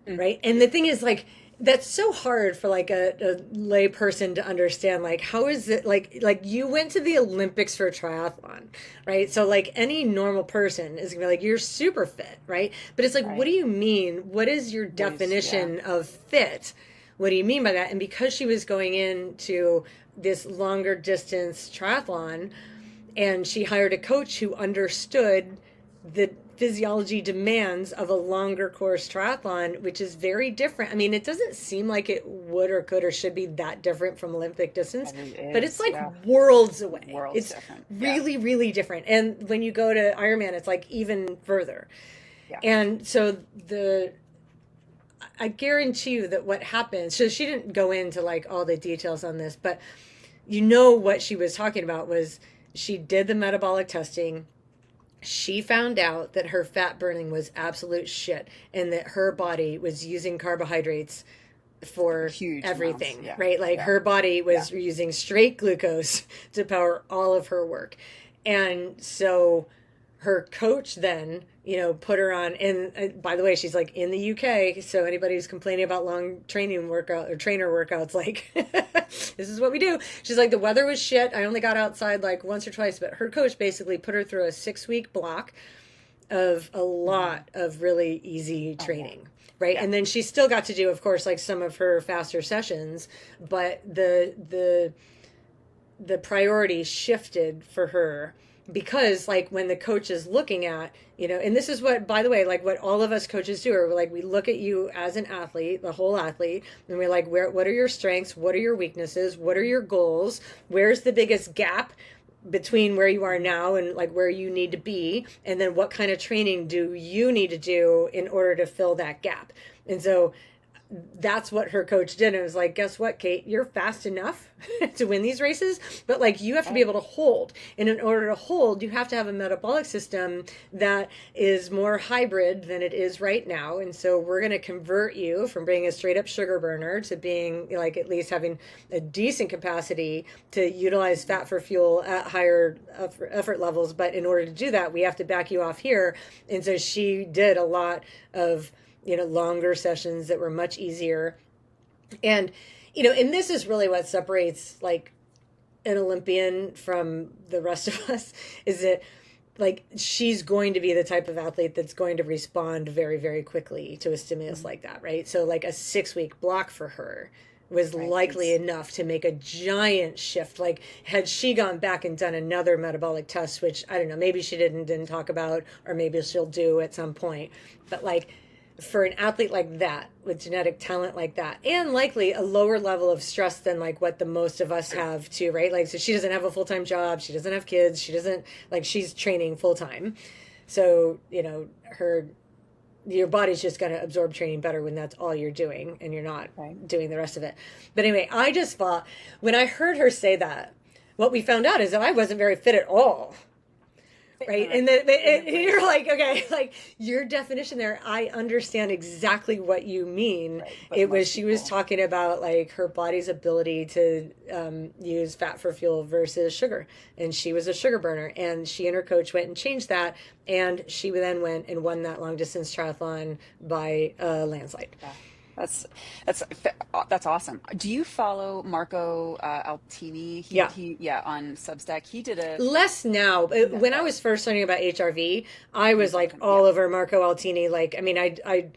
Mm. Right. And the thing is, like, that's so hard for like a lay person to understand. Like, how is it like you went to the Olympics for triathlon, right? So like any normal person is gonna be like, you're super fit, right? But it's like, what do Right. you mean? What is your What is, yeah. definition of fit? What do you mean by that? And because she was going into this longer distance triathlon, and she hired a coach who understood the physiology demands of a longer course triathlon, which is very different. I mean, it doesn't seem like it would or could or should be that different from Olympic distance, Probably but it's is. like Yeah. worlds away. World's It's different. Yeah. really, really different. And when you go to Ironman, it's like even further. Yeah. And so I guarantee you that what happens, so she didn't go into like all the details on this, but what she was talking about was she did the metabolic testing. She found out that her fat burning was absolute shit and that her body was using carbohydrates for Huge amounts. everything, Yeah. right? Like Yeah. her body Yeah. was using straight glucose to power all of her work. And so her coach then, put her on. And by the way, she's like in the UK. So anybody who's complaining about long training workout or trainer workouts, like, this is what we do. She's like, the weather was shit. I only got outside like once or twice, but her coach basically put her through a 6-week block of a Mhm. lot of really easy Oh, yeah. training. Right. Yeah. And then she still got to do, of course, like some of her faster sessions, but the priority shifted for her because like when the coach is looking at, and this is what, by the way, like what all of us coaches do, are like we look at you as an athlete, the whole athlete, and we're like, what are your strengths, what are your weaknesses, what are your goals, where's the biggest gap between where you are now and like where you need to be, and then what kind of training do you need to do in order to fill that gap. And so that's what her coach did. And it was like, guess what, Kate, you're fast enough to win these races, but like you have to be able to hold. And in order to hold, you have to have a metabolic system that is more hybrid than it is right now. And so we're going to convert you from being a straight up sugar burner to being like at least having a decent capacity to utilize fat for fuel at higher effort levels. But in order to do that, we have to back you off here. And so she did a lot of longer sessions that were much easier. And, and this is really what separates like an Olympian from the rest of us, is that like she's going to be the type of athlete that's going to respond very, very quickly to a stimulus like that, right? So like a 6-week block for her was likely enough to make a giant shift. Like had she gone back and done another metabolic test, which I don't know, maybe she didn't talk about, or maybe she'll do at some point, but like for an athlete like that with genetic talent like that, and likely a lower level of stress than like what the most of us have too, right? Like, so she doesn't have a full-time job, she doesn't have kids, she doesn't, like, she's training full-time. So your body's just going to absorb training better when that's all you're doing and you're not doing the rest of it. But anyway, I just thought when I heard her say that, what we found out is that I wasn't very fit at all. Right. And then you're like, okay, like your definition there, I understand exactly what you mean. Right, she was talking about like her body's ability to use fat for fuel versus sugar. And she was a sugar burner, and she and her coach went and changed that. And she then went and won that long distance triathlon by a landslide. Yeah. That's awesome. Do you follow Marco Altini? He on Substack. He did a less now. When I was first learning about HRV, I was like all over Marco Altini. Like, I mean, I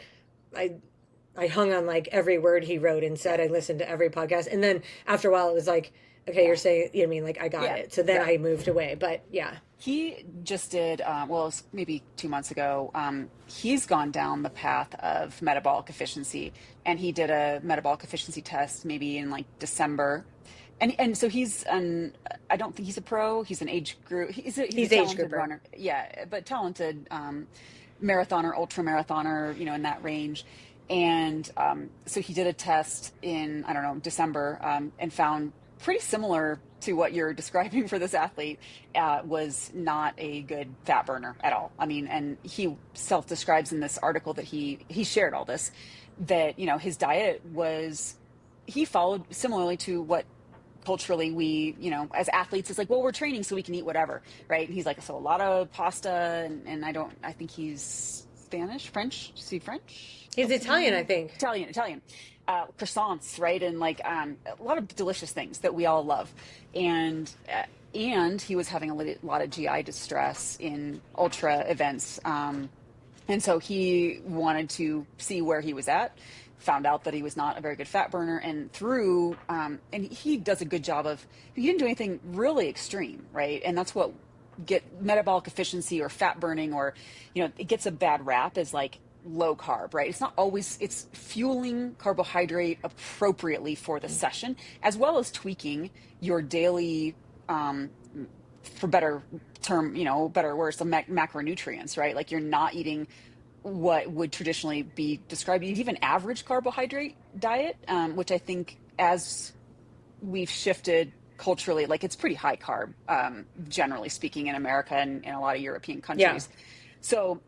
hung on like every word he wrote and said. I listened to every podcast, and then after a while, it was like, okay, you're saying, you know what I mean, like I got it. So then I moved away. But yeah. He just did, it was maybe 2 months ago, he's gone down the path of metabolic efficiency, and he did a metabolic efficiency test maybe in like December. And so I don't think he's a pro, he's an age group, he's a talented runner. Yeah, but talented marathoner, ultra marathoner, in that range. And so he did a test in, I don't know, December, and found pretty similar to what you're describing for this athlete, was not a good fat burner at all. I mean, and he self-describes in this article that he shared all this, that, his diet he followed similarly to what culturally we, as athletes, it's like, well, we're training so we can eat whatever, right? And he's like, so a lot of pasta, and I think he's Spanish, French, is he French? He's Italian, I think. Italian. Croissants, right? And like a lot of delicious things that we all love. And he was having a lot of GI distress in ultra events. And so he wanted to see where he was at, found out that he was not a very good fat burner, and and he does a good job he didn't do anything really extreme, right? And that's what metabolic efficiency or fat burning, or, it gets a bad rap as like low carb, right? It's not always, it's fueling carbohydrate appropriately for the session, as well as tweaking your daily, for better term, better or worse, the macronutrients, right? Like you're not eating what would traditionally be described, even average carbohydrate diet, which I think as we've shifted culturally, like it's pretty high carb, generally speaking, in America and in a lot of European countries. Yeah. So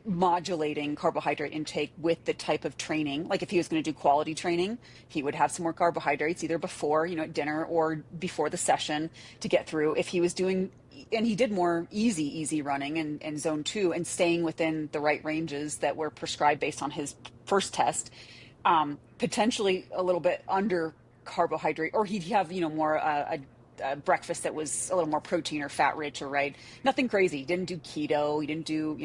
modulating carbohydrate intake with the type of training, like if he was going to do quality training, he would have some more carbohydrates either before, at dinner or before the session to get through. If he was doing, and he did more easy running and zone 2 and staying within the right ranges that were prescribed based on his first test, potentially a little bit under carbohydrate, or he'd have, more a breakfast that was a little more protein or fat rich, or right, nothing crazy. He didn't do keto, he didn't do,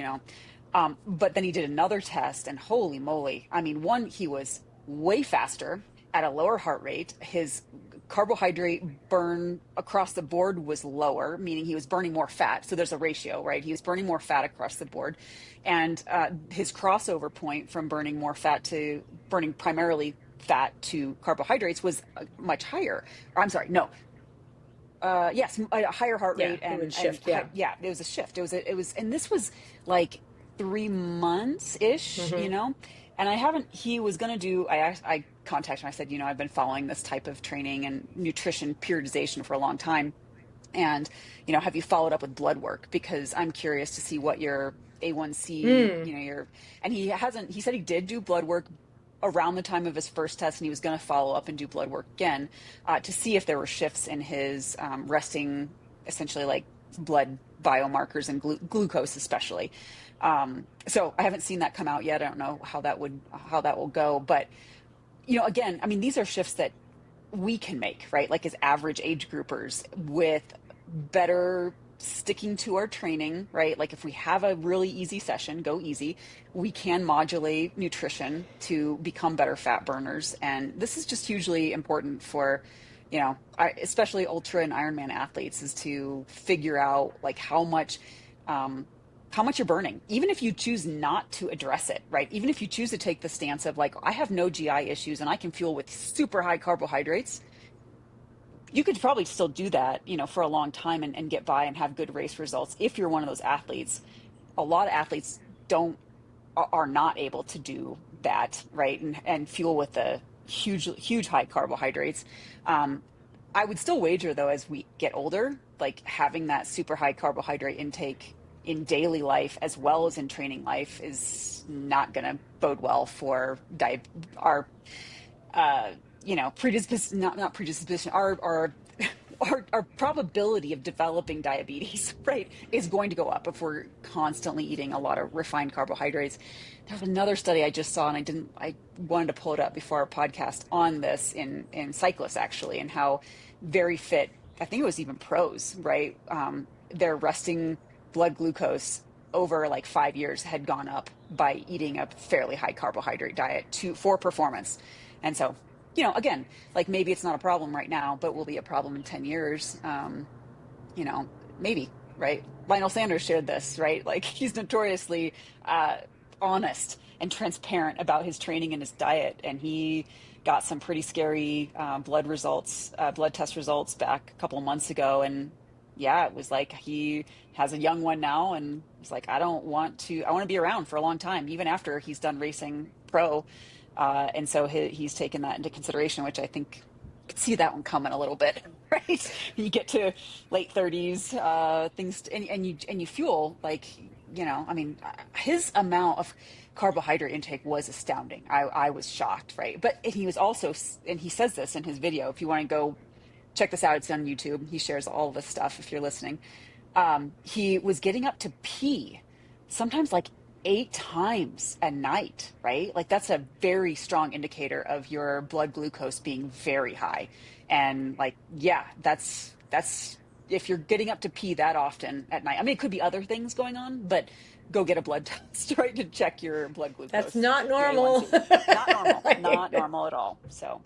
but then he did another test, and holy moly. I mean, he was way faster at a lower heart rate. His carbohydrate burn across the board was lower, meaning he was burning more fat. So there's a ratio, right? He was burning more fat across the board. And his crossover point from burning more fat to burning primarily fat to carbohydrates was much higher. Or, I'm sorry, no. yes, a higher heart Yeah, rate it would and shift. Yeah. yeah, it was a shift. It was, and this was like 3 months ish, Mm-hmm. And I haven't. He was gonna do. I contacted him. I said, I've been following this type of training and nutrition periodization for a long time, and have you followed up with blood work because I'm curious to see what your A1C, Mm. your and he hasn't. He said he did do blood work around the time of his first test, and he was going to follow up and do blood work again to see if there were shifts in his resting, essentially like blood biomarkers and glucose, especially. So I haven't seen that come out yet. I don't know how that will go, but again, I mean, these are shifts that we can make, right? Like as average age groupers with better sticking to our training, right? Like if we have a really easy session, go easy, we can modulate nutrition to become better fat burners. And this is just hugely important for, especially ultra and Ironman athletes is to figure out like um, how much you're burning, even if you choose not to address it, right? Even if you choose to take the stance of like, I have no GI issues and I can fuel with super high carbohydrates, you could probably still do that, for a long time and get by and have good race results if you're one of those athletes. A lot of athletes don't are not able to do that, right? And fuel with the huge high carbohydrates. Um, I would still wager though, as we get older, like having that super high carbohydrate intake in daily life as well as in training life is not going to bode well for our predisposition, not predisposition, our probability of developing diabetes, right, is going to go up if we're constantly eating a lot of refined carbohydrates. There's another study I just saw, and I wanted to pull it up before our podcast on this in cyclists actually, and how very fit, I think it was even pros, right? Their resting blood glucose over like 5 years had gone up by eating a fairly high carbohydrate diet for performance. And so, again, like maybe it's not a problem right now, but will be a problem in 10 years. You know, maybe, right? Lionel Sanders shared this, right? Like he's notoriously uh, honest and transparent about his training and his diet. And he got some pretty scary blood test results back a couple of months ago. And yeah, it was like he has a young one now and he's like, I want to be around for a long time, even after he's done racing pro. And so he's taken that into consideration, which I think could see that one coming a little bit, right? You get to late 30s, things, and you fuel like, I mean, his amount of carbohydrate intake was astounding. I was shocked, right? But he was also, and he says this in his video. If you want to go check this out, it's on YouTube. He shares all of this stuff if you're listening. He was getting up to pee sometimes like 8 times a night, right? Like that's a very strong indicator of your blood glucose being very high. And like, yeah, that's if you're getting up to pee that often at night. I mean, it could be other things going on, but go get a blood test, right, to check your blood That's glucose, not your normal. A1C. Not normal, not Right. normal at all. So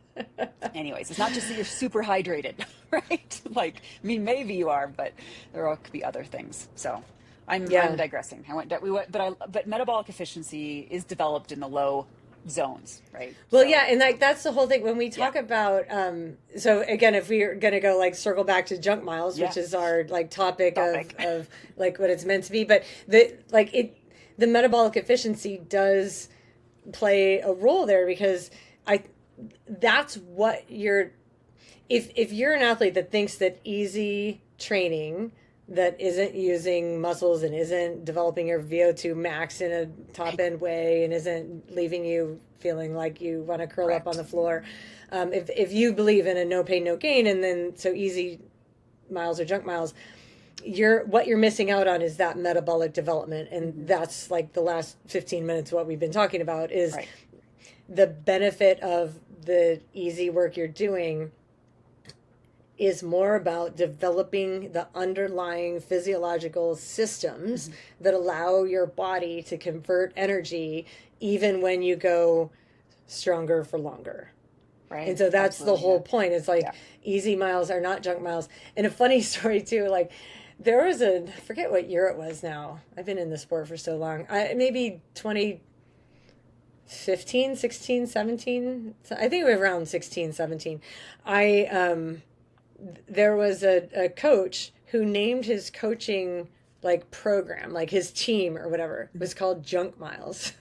anyways, it's not just that you're super hydrated, right? Like, I mean, maybe you are, but there all could be other things. So I'm Yeah. digressing. But metabolic efficiency is developed in the low zones, right? Well, yeah, So and like that's the whole thing when we yeah, talk about so again, if we're going to go like circle back to junk miles, which is yes, our like topic topic. of like what it's meant to be, but the metabolic efficiency does play a role there because I that's what you're if you're an athlete that thinks that easy training that isn't using muscles and isn't developing your VO2 max in a top Right. end way and isn't leaving you feeling like you want to curl up on Correct. the floor. If you believe in a no pain, no gain, and then so easy miles or junk miles, what you're missing out on is that metabolic development. And Hmm. that's like the last 15 minutes, what we've been talking about is Right. the benefit of the easy work you're doing is more about developing the underlying physiological systems Hmm. that allow your body to convert energy even when you go stronger for longer. And Right. so that's the Absolutely. whole Yeah. point. It's like Yeah. easy miles are not junk miles. And a funny story too, like there was I forget what year it was now. I've been in the sport for so long. Maybe 2015, 16, 17. I think it was around 16, 17. I there was a coach who named his coaching like program, like his team or whatever, was called Junk Miles.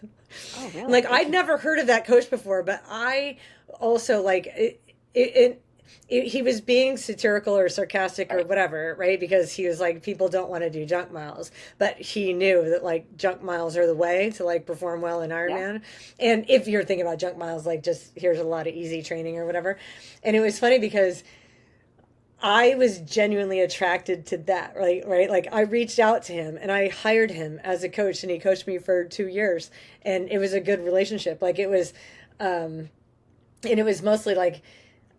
Oh, really? Like I'd Okay. never heard of that coach before, but I also like he was being satirical or sarcastic or Right. whatever, right? Because he was like, people don't want to do junk miles, but he knew that like junk miles are the way to like perform well in Yeah. Ironman. And if you're thinking about junk miles, like just here's a lot of easy training or whatever. And it was funny because I was genuinely attracted to that, right? Right. Like I reached out to him and I hired him as a coach and he coached me for 2 years and it was a good relationship. Like it was, and it was mostly like,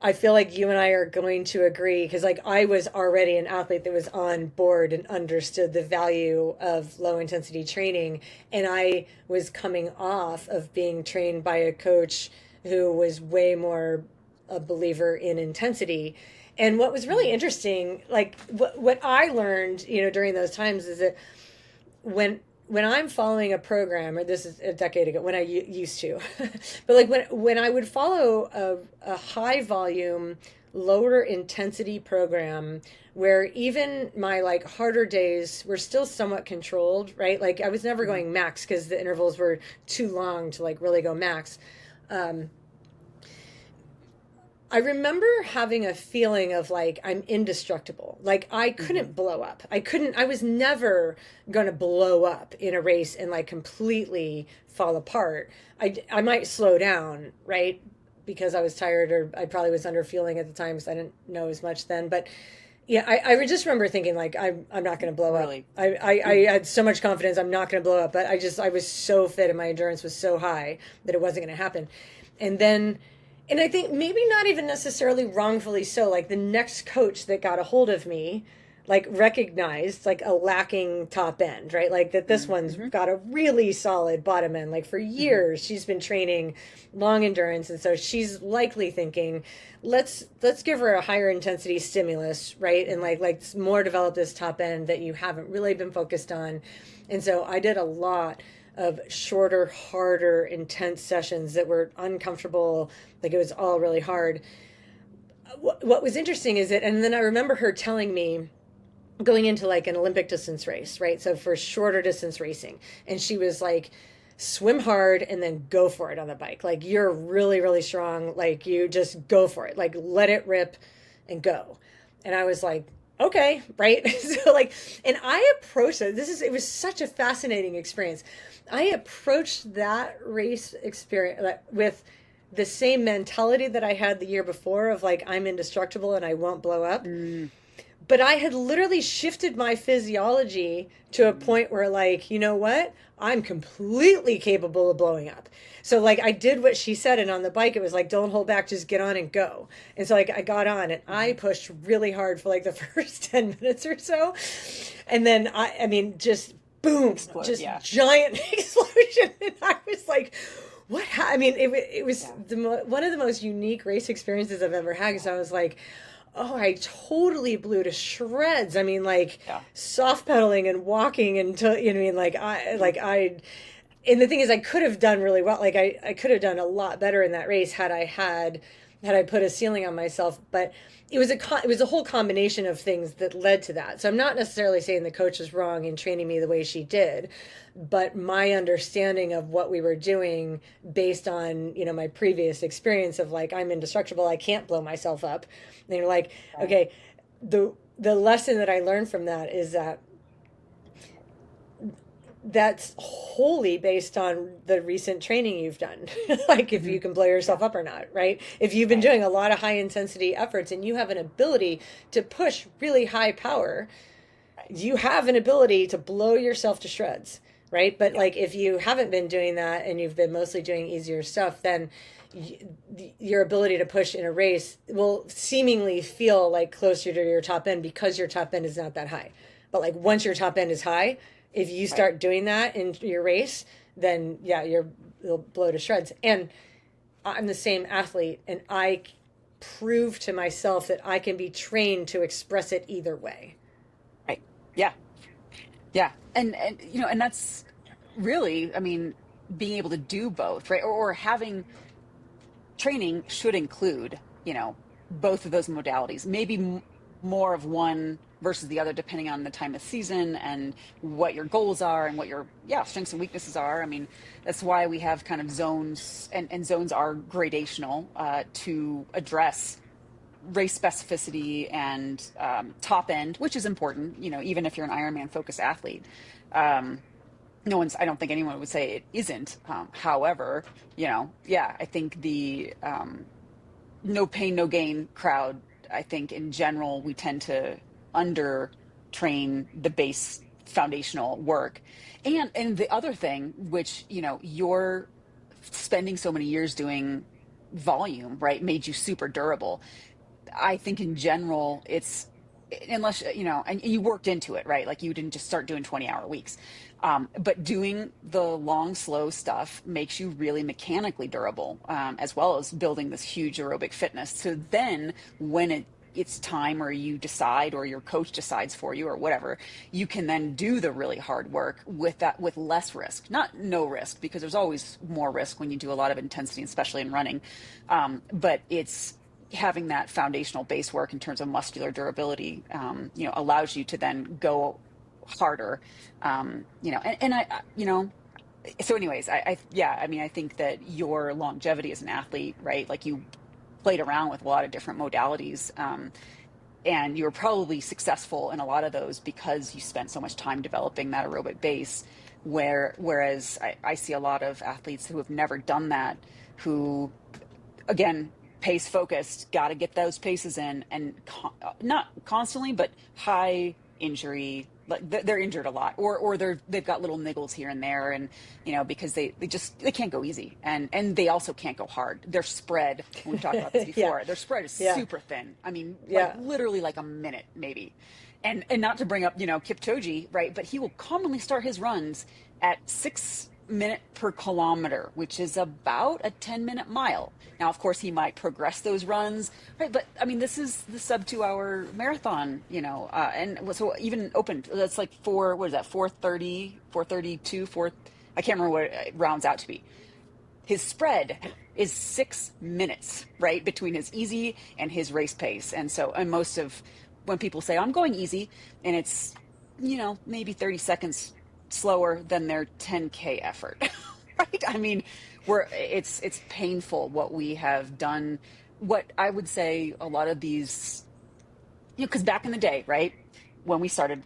I feel like you and I are going to agree because like I was already an athlete that was on board and understood the value of low intensity training. And I was coming off of being trained by a coach who was way more a believer in intensity. And what was really Mm. interesting, like what I learned, during those times is that when when I'm following a program, or this is a decade ago when I used to, but like when I would follow a high volume, lower intensity program where even my like harder days were still somewhat controlled, right? Like I was never Mhm. going max because the intervals were too long to like really go max. Um, I remember having a feeling of like I'm indestructible. Like I Mhm. couldn't blow up. I was never going to blow up in a race and like completely fall apart. I might slow down, right? Because I was tired or I probably was under fueling at the time because I didn't know as much then. But yeah, I just remember thinking like I'm not going to blow up. Really. I Mm. had so much confidence I'm not going to blow up, but I was so fit and my endurance was so high that it wasn't going to happen. And then and I think maybe not even necessarily wrongfully so, like the next coach that got a hold of me like recognized like a lacking top end, right? Like that this Mm. one's Mhm. got a really solid bottom end. Like for Mhm. years she's been training long endurance and so she's likely thinking let's give her a higher intensity stimulus, right? And Mhm. like more develop this top end that you haven't really been focused on. And so I did a lot of shorter, harder, intense sessions that were uncomfortable. Like it was all really hard. What was interesting is that, and then I remember her telling me going into like an Olympic distance race, right? So for shorter distance racing. And she was like, swim hard and then go for it on the bike. Like you're really, really strong. Like you just go for it. Like let it rip and go. And I was like, okay, right? So like, and I approached it. It was such a fascinating experience. I approached that race experience with the same mentality that I had the year before of like, I'm indestructible and I won't blow up, Mm. but I had literally shifted my physiology to a Mm. point where, like, you know what? I'm completely capable of blowing up. So, like, I did what she said, and on the bike, it was like, don't hold back, just get on and go. And so, like, I got on and I Mhm. pushed really hard for like the first 10 minutes or so. And then, I mean, just boom, Explode. just Yeah. giant explosion. And I was like, I mean, it was Yeah. one of the most unique race experiences I've ever had because I was like, oh, I totally blew to shreds. I mean, like Yeah. soft pedaling and walking until you know, what I mean, Mhm. and the thing is, I could have done really well. Like I could have done a lot better in that race had I put a ceiling on myself. But it was a whole combination of things that led to that. So I'm not necessarily saying the coach was wrong in training me the way she did, but my understanding of what we were doing based on my previous experience of like I'm indestructible, I can't blow myself up. And you're like, Right. okay, the lesson that I learned from that is that that's wholly based on the recent training you've done. Like if you Mhm. can blow yourself Yeah. up or not, right? If you've been Right. doing a lot of high intensity efforts and you have an ability to push really high power, Right. you have an ability to blow yourself to shreds, right? But Yeah. like if you haven't been doing that and you've been mostly doing easier stuff, then your ability to push in a race will seemingly feel like closer to your top end because your top end is not that high. But like Right. once your top end is high, if you Right. start doing that in your race, then yeah, you'll blow to shreds. And I'm the same athlete, and I prove to myself that I can be trained to express it either way. Right. Yeah. Yeah. And and that's really, I mean, being able to do both, right? Or having training should include, both of those modalities. Maybe more of one versus the other depending on the time of season and what your goals are and what your strengths and weaknesses are. I mean, that's why we have kind of zones, and zones are gradational to address race specificity and top end, which is important, even if you're an Ironman focused athlete. No one's, I don't think anyone would say it isn't. However, yeah, I think the no pain, no gain crowd, I think in general, we tend to under train the base foundational work. And the other thing, which, you're spending so many years doing volume, right, made you super durable. I think in general, it's, unless, and you worked into it, right? Like you didn't just start doing 20-hour weeks. But doing the long, slow stuff makes you really mechanically durable, as well as building this huge aerobic fitness. So then when it's time, or you decide, or your coach decides for you, or whatever, you can then do the really hard work with less risk, not no risk, because there's always more risk when you do a lot of intensity, especially in running. But it's having that foundational base work in terms of muscular durability, allows you to then go harder, and so anyways, yeah, I mean, I think that your longevity as an athlete, right? Like you played around with a lot of different modalities, and you were probably successful in a lot of those because you spent so much time developing that aerobic base, whereas I see a lot of athletes who have never done that, who, again, pace focused, got to get those paces in, and not constantly, but high injury, like they're injured a lot, or they've got little niggles here and there, and because they can't go easy, and they also can't go hard. Their spread, we talked about this before, Yeah. their spread is Yeah. super thin. I mean, Yeah. like literally like a minute maybe. And not to bring up, Kipchoge, right? But he will commonly start his runs at 6 minutes per kilometer, which is about a 10-minute mile. Now, of course, he might progress those runs, right? But I mean, this is the sub 2 hour marathon, and so even open, that's like what is that, 4:30, 4:32, 4, I can't remember what it rounds out to be. His spread is 6 minutes, right, between his easy and his race pace. And so, and most of when people say, I'm going easy, and it's, maybe 30 seconds slower than their 10K effort, right? I mean, it's painful what we have done. What I would say, a lot of these, because back in the day, right, when we started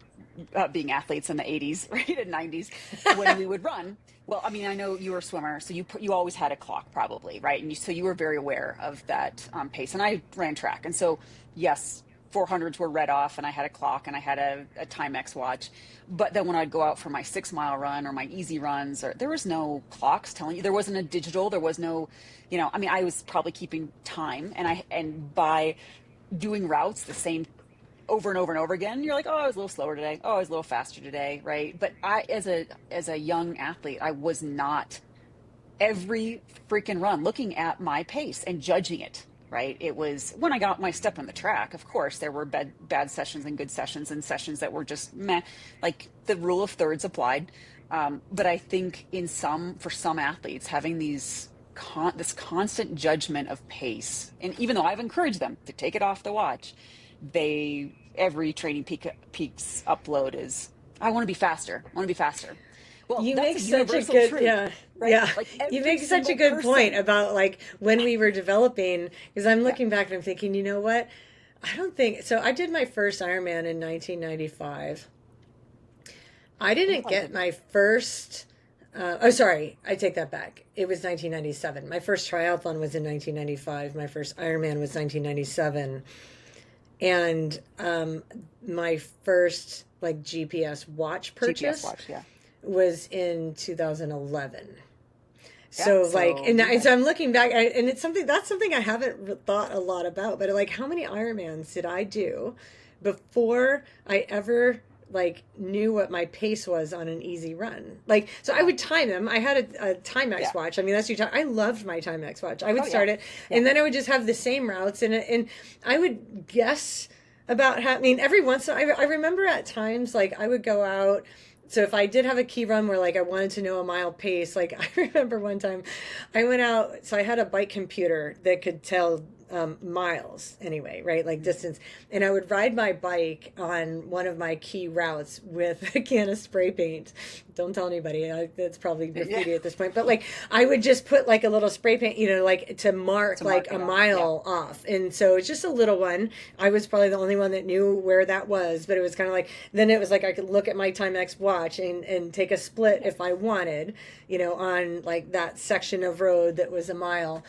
being athletes in the 80s, right, and 90s, when we would run, well, I mean, I know you were a swimmer, so you always had a clock probably, right? And so you were very aware of that pace. And I ran track. And so, yes, 400s were read off, and I had a clock, and I had a Timex watch. But then when I'd go out for my 6 mile run or my easy runs, there was no clocks telling you. There wasn't a digital. There was no, I mean, I was probably keeping time, and by doing routes the same over and over and over again, you're like, oh, I was a little slower today. Oh, I was a little faster today, right? But I, as a young athlete, I was not every freaking run looking at my pace and judging it, right? It was when I got my step on the track. Of course, there were bad sessions and good sessions, and sessions that were just meh. Like the rule of thirds applied. But I think for some athletes, having this constant judgment of pace, and even though I've encouraged them to take it off the watch, every training peaks upload is, I want to be faster. I want to be faster. Well, You that's make a such a universal good, truth, yeah, right? yeah. Like You every make such a single good person. point about like when we were developing, because I'm Yeah. looking back and I'm thinking, you know what? I don't think so. I did my first Ironman in 1995. I Oh, didn't I get didn't. my first. Oh, sorry, I take that back. It was 1997. My first triathlon was in 1995. My first Ironman was 1997, and my first like GPS watch GPS purchase watch, yeah. was in 2011. Yeah. So like, So you and so had, I'm looking back, and it's something I haven't thought a lot about. But like, how many Ironmans did I do before I ever like knew what my pace was on an easy run? Like, so I yeah. would time them. I had a Timex Yeah. watch. I mean, that's your time. I loved my Timex watch. I would Oh, yeah. start it, Yeah. and then I would just have the same routes, and I would guess about how. I mean, every once in I remember at times like I would go out. So if I did have a key run where like I wanted to know a mile pace, like I remember one time I went out, so I had a bike computer that could tell miles anyway, right? Like distance. And I would ride my bike on one of my key routes with a can of spray paint. Don't tell anybody. That's probably Yeah. graffiti at this point. But like I would just put like a little spray paint, like to mark To like mark a it off. Yeah. mile off. And so it's just a little one. I was probably the only one that knew where that was, but it was kind of like, then it was like I could look at my Timex watch and take a split if I wanted, on like that section of road that was a mile.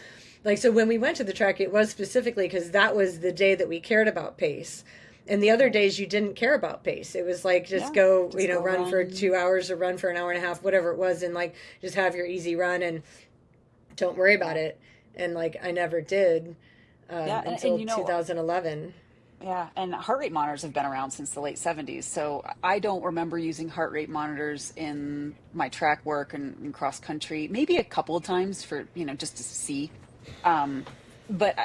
Like, so when we went to the track, it was specifically because that was the day that we cared about pace. And the other Right. days you didn't care about pace. It was like just Yeah. go, Just go run for run. 2 hours or run for an hour and a half, whatever it was, and like just have your easy run and don't worry about Yeah. it. And like I never did Yeah. And until 2011. yeah, and heart rate monitors have been around since the late 70s. So I don't remember using heart rate monitors in my track work and cross country. Maybe a couple of times for, just to see. Um, but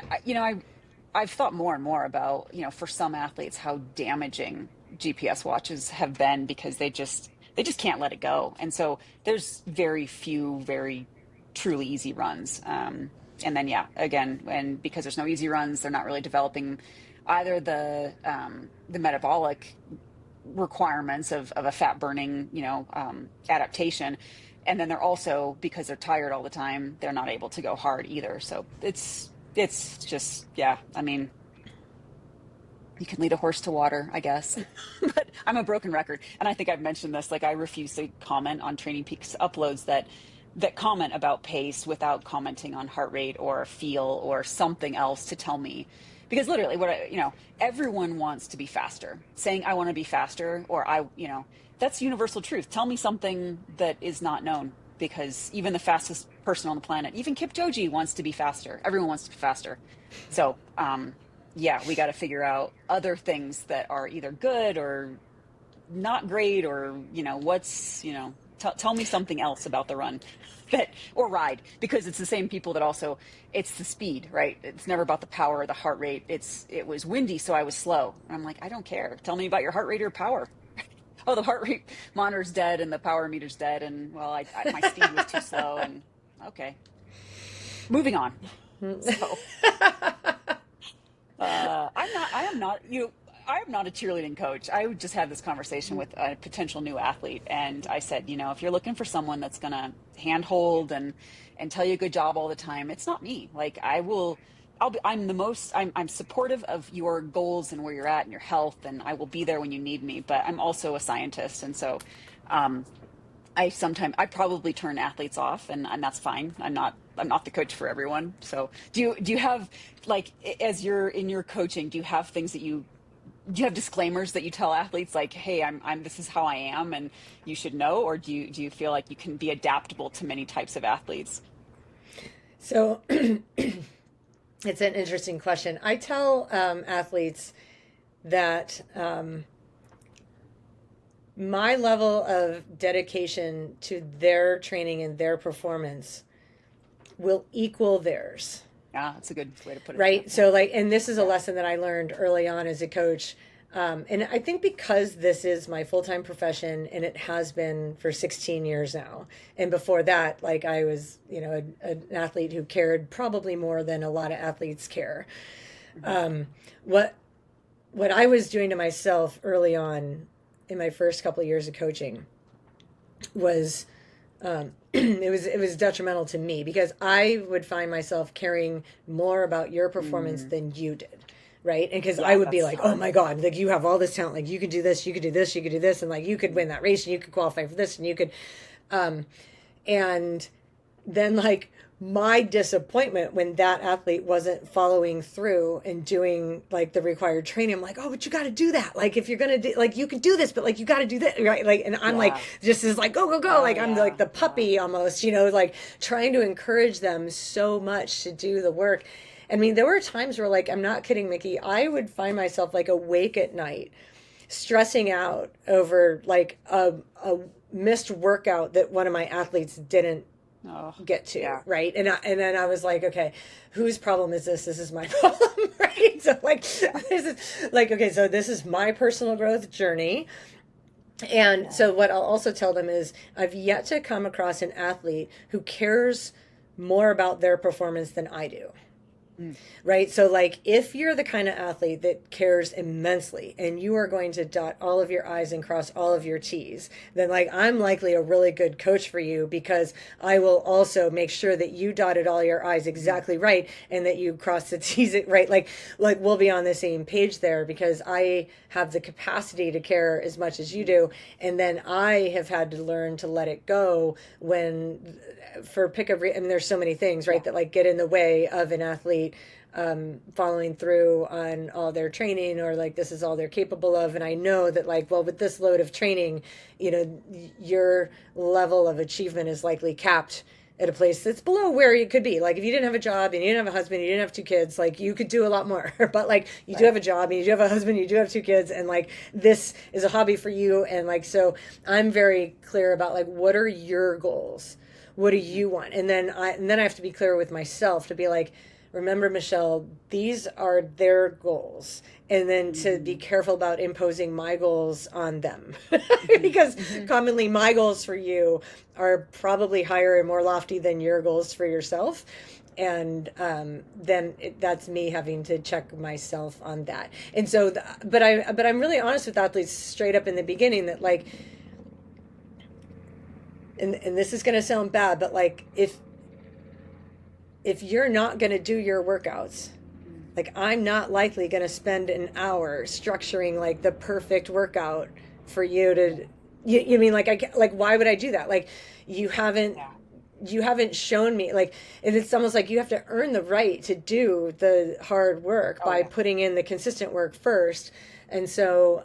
I've thought more and more about, for some athletes how damaging GPS watches have been because they just can't let it go. And so there's very few very truly easy runs. And then yeah, again, and because there's no easy runs, they're not really developing either the metabolic requirements of a fat burning, adaptation. And then they're also, because they're tired all the time, they're not able to go hard either. So it's just, yeah, I mean, you can lead a horse to water, I guess. But I'm a broken record. And I think I've mentioned this, like I refuse to comment on Training Peaks uploads that comment about pace without commenting on heart rate or feel or something else to tell me. Because literally everyone wants to be faster. Saying I want to be faster or that's universal truth. Tell me something that is not known, because even the fastest person on the planet, even Kipchoge wants to be faster. Everyone wants to be faster. So, yeah, we got to figure out other things that are either good or not great, or tell me something else about the run that or ride, because it's the same people that also, it's the speed, right? It's never about the power or the heart rate. It was windy, so I was slow. And I'm like, I don't care. Tell me about your heart rate or power. Oh, the heart rate monitor's dead and the power meter's dead, and well, my speed was too slow, and okay, moving on. So I am not a cheerleading coach. I just had this conversation with a potential new athlete, and I said, if you're looking for someone that's gonna handhold and tell you a good job all the time, it's not me. Like I'm supportive of your goals and where you're at and your health, and I will be there when you need me. But I'm also a scientist, and so um, I probably turn athletes off, and that's fine. I'm not the coach for everyone. So do you have, like, as you're in your coaching, do you have disclaimers that you tell athletes, like, hey, I'm this is how I am and you should know, or do you feel like you can be adaptable to many types of athletes? So it's an interesting question. I tell athletes that my level of dedication to their training and their performance will equal theirs. Yeah, that's a good way to put it. Right. Yeah. So, like, and this is a Yeah. lesson that I learned early on as a coach. And I think because this is my full time profession and it has been for 16 years now. And before that, like, I was, an athlete who cared probably more than a lot of athletes care. Mhm. Um, what, what I was doing to myself early on in my first couple of years of coaching was it was detrimental to me because I would find myself caring more about your performance Mm. than you did, right? And because I Yeah, would be that's like, oh hard. my god, like you have all this talent, like you could do this, you could do this, you could do this, and like you could win that race, and you could qualify for this, and you could, um, and then like my disappointment when that athlete wasn't following through and doing like the required training. I'm like, oh, but you got to do that. Like, if you're going to do, like, you can do this, but like, you got to do that. Right. Like, and I'm like, Yeah. just is like, go, go, go. Oh Like, I'm like yeah. the Yeah. puppy almost, like trying to encourage them so much to do the work. I mean, there were times where, like, I'm not kidding, Mickey, I would find myself like awake at night, stressing out over like a missed workout that one of my athletes didn't Oh get to, yeah. right? And then I was like, okay, whose problem is this? This is my problem, right? So like Yeah. this is like, okay, so this is my personal growth journey. And Yeah. so what I'll also tell them is I've yet to come across an athlete who cares more about their performance than I do. Mm. right? So, like, if you're the kind of athlete that cares immensely and you are going to dot all of your I's and cross all of your T's, then, like, I'm likely a really good coach for you because I will also make sure that you dotted all your I's Mm. exactly right and that you crossed the T's right. Like we'll be on the same page there because I have the capacity to care as much as you Mm. do. And then I have had to learn to let it go when, for pick a, I mean, there's so many things, Yeah. right, that like get in the way of an athlete following through on all their training, or like this is all they're capable of. And I know that, like, well, with this load of training, your level of achievement is likely capped at a place that's below where you could be. Like, if you didn't have a job and you didn't have a husband, you didn't have two kids, like, you could do a lot more. But like, you do Right. have a job and you do have a husband, you do have two kids, and like, this is a hobby for you. And like, so I'm very clear about, like, what are your goals? What do Mm. you want? And then I have to be clear with myself to be like, remember, Michelle, these are their goals. And then to be Mm-hmm. careful about imposing my goals on them. Mm-hmm. Because Mm-hmm. commonly my goals for you are probably higher and more lofty than your goals for yourself. And then that's me having to check myself on that. And so, but I'm really honest with athletes straight up in the beginning that, like, and this is going to sound bad, but like, if you're not going to do your workouts, Mm. like, I'm not likely going to spend an hour structuring like the perfect workout for you Yeah. to, you mean, like, like, why would I do that? Like, you haven't Yeah. you haven't shown me, like, and it's almost like you have to earn the right to do the hard work Oh by yeah. putting in the consistent work first. And so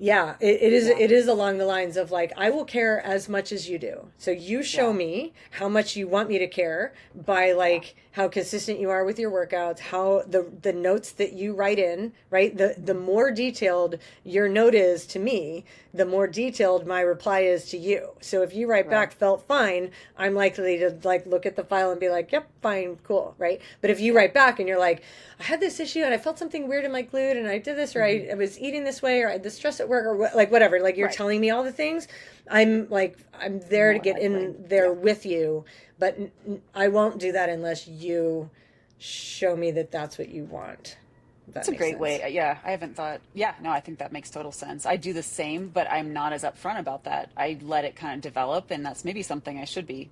yeah, it is, Yeah. it is along the lines of, like, I will care as much as you do. So you show Yeah. me how much you want me to care by, Yeah. like, how consistent you are with your workouts, how the notes that you write in, right? The Mm. more detailed your note is to me, the more detailed my reply is to you. So if you write Right. back felt fine, I'm likely to, like, look at the file and be like, yep, fine, cool, right? But if you Yeah. write back and you're like, I had this issue and I felt something weird in my glute and I did this, or Mm-hmm. I was eating this way, or I had this stress at work, or like, whatever, like, you're Right. telling me all the things, I'm there to More get likely. in there Yeah. with you. But I won't do that unless you show me that that's what you want. If That's that a makes great sense. way. Yeah, I haven't thought. Yeah, no, I think that makes total sense. I do the same, but I'm not as upfront about that. I let it kind of develop, and that's maybe something I should be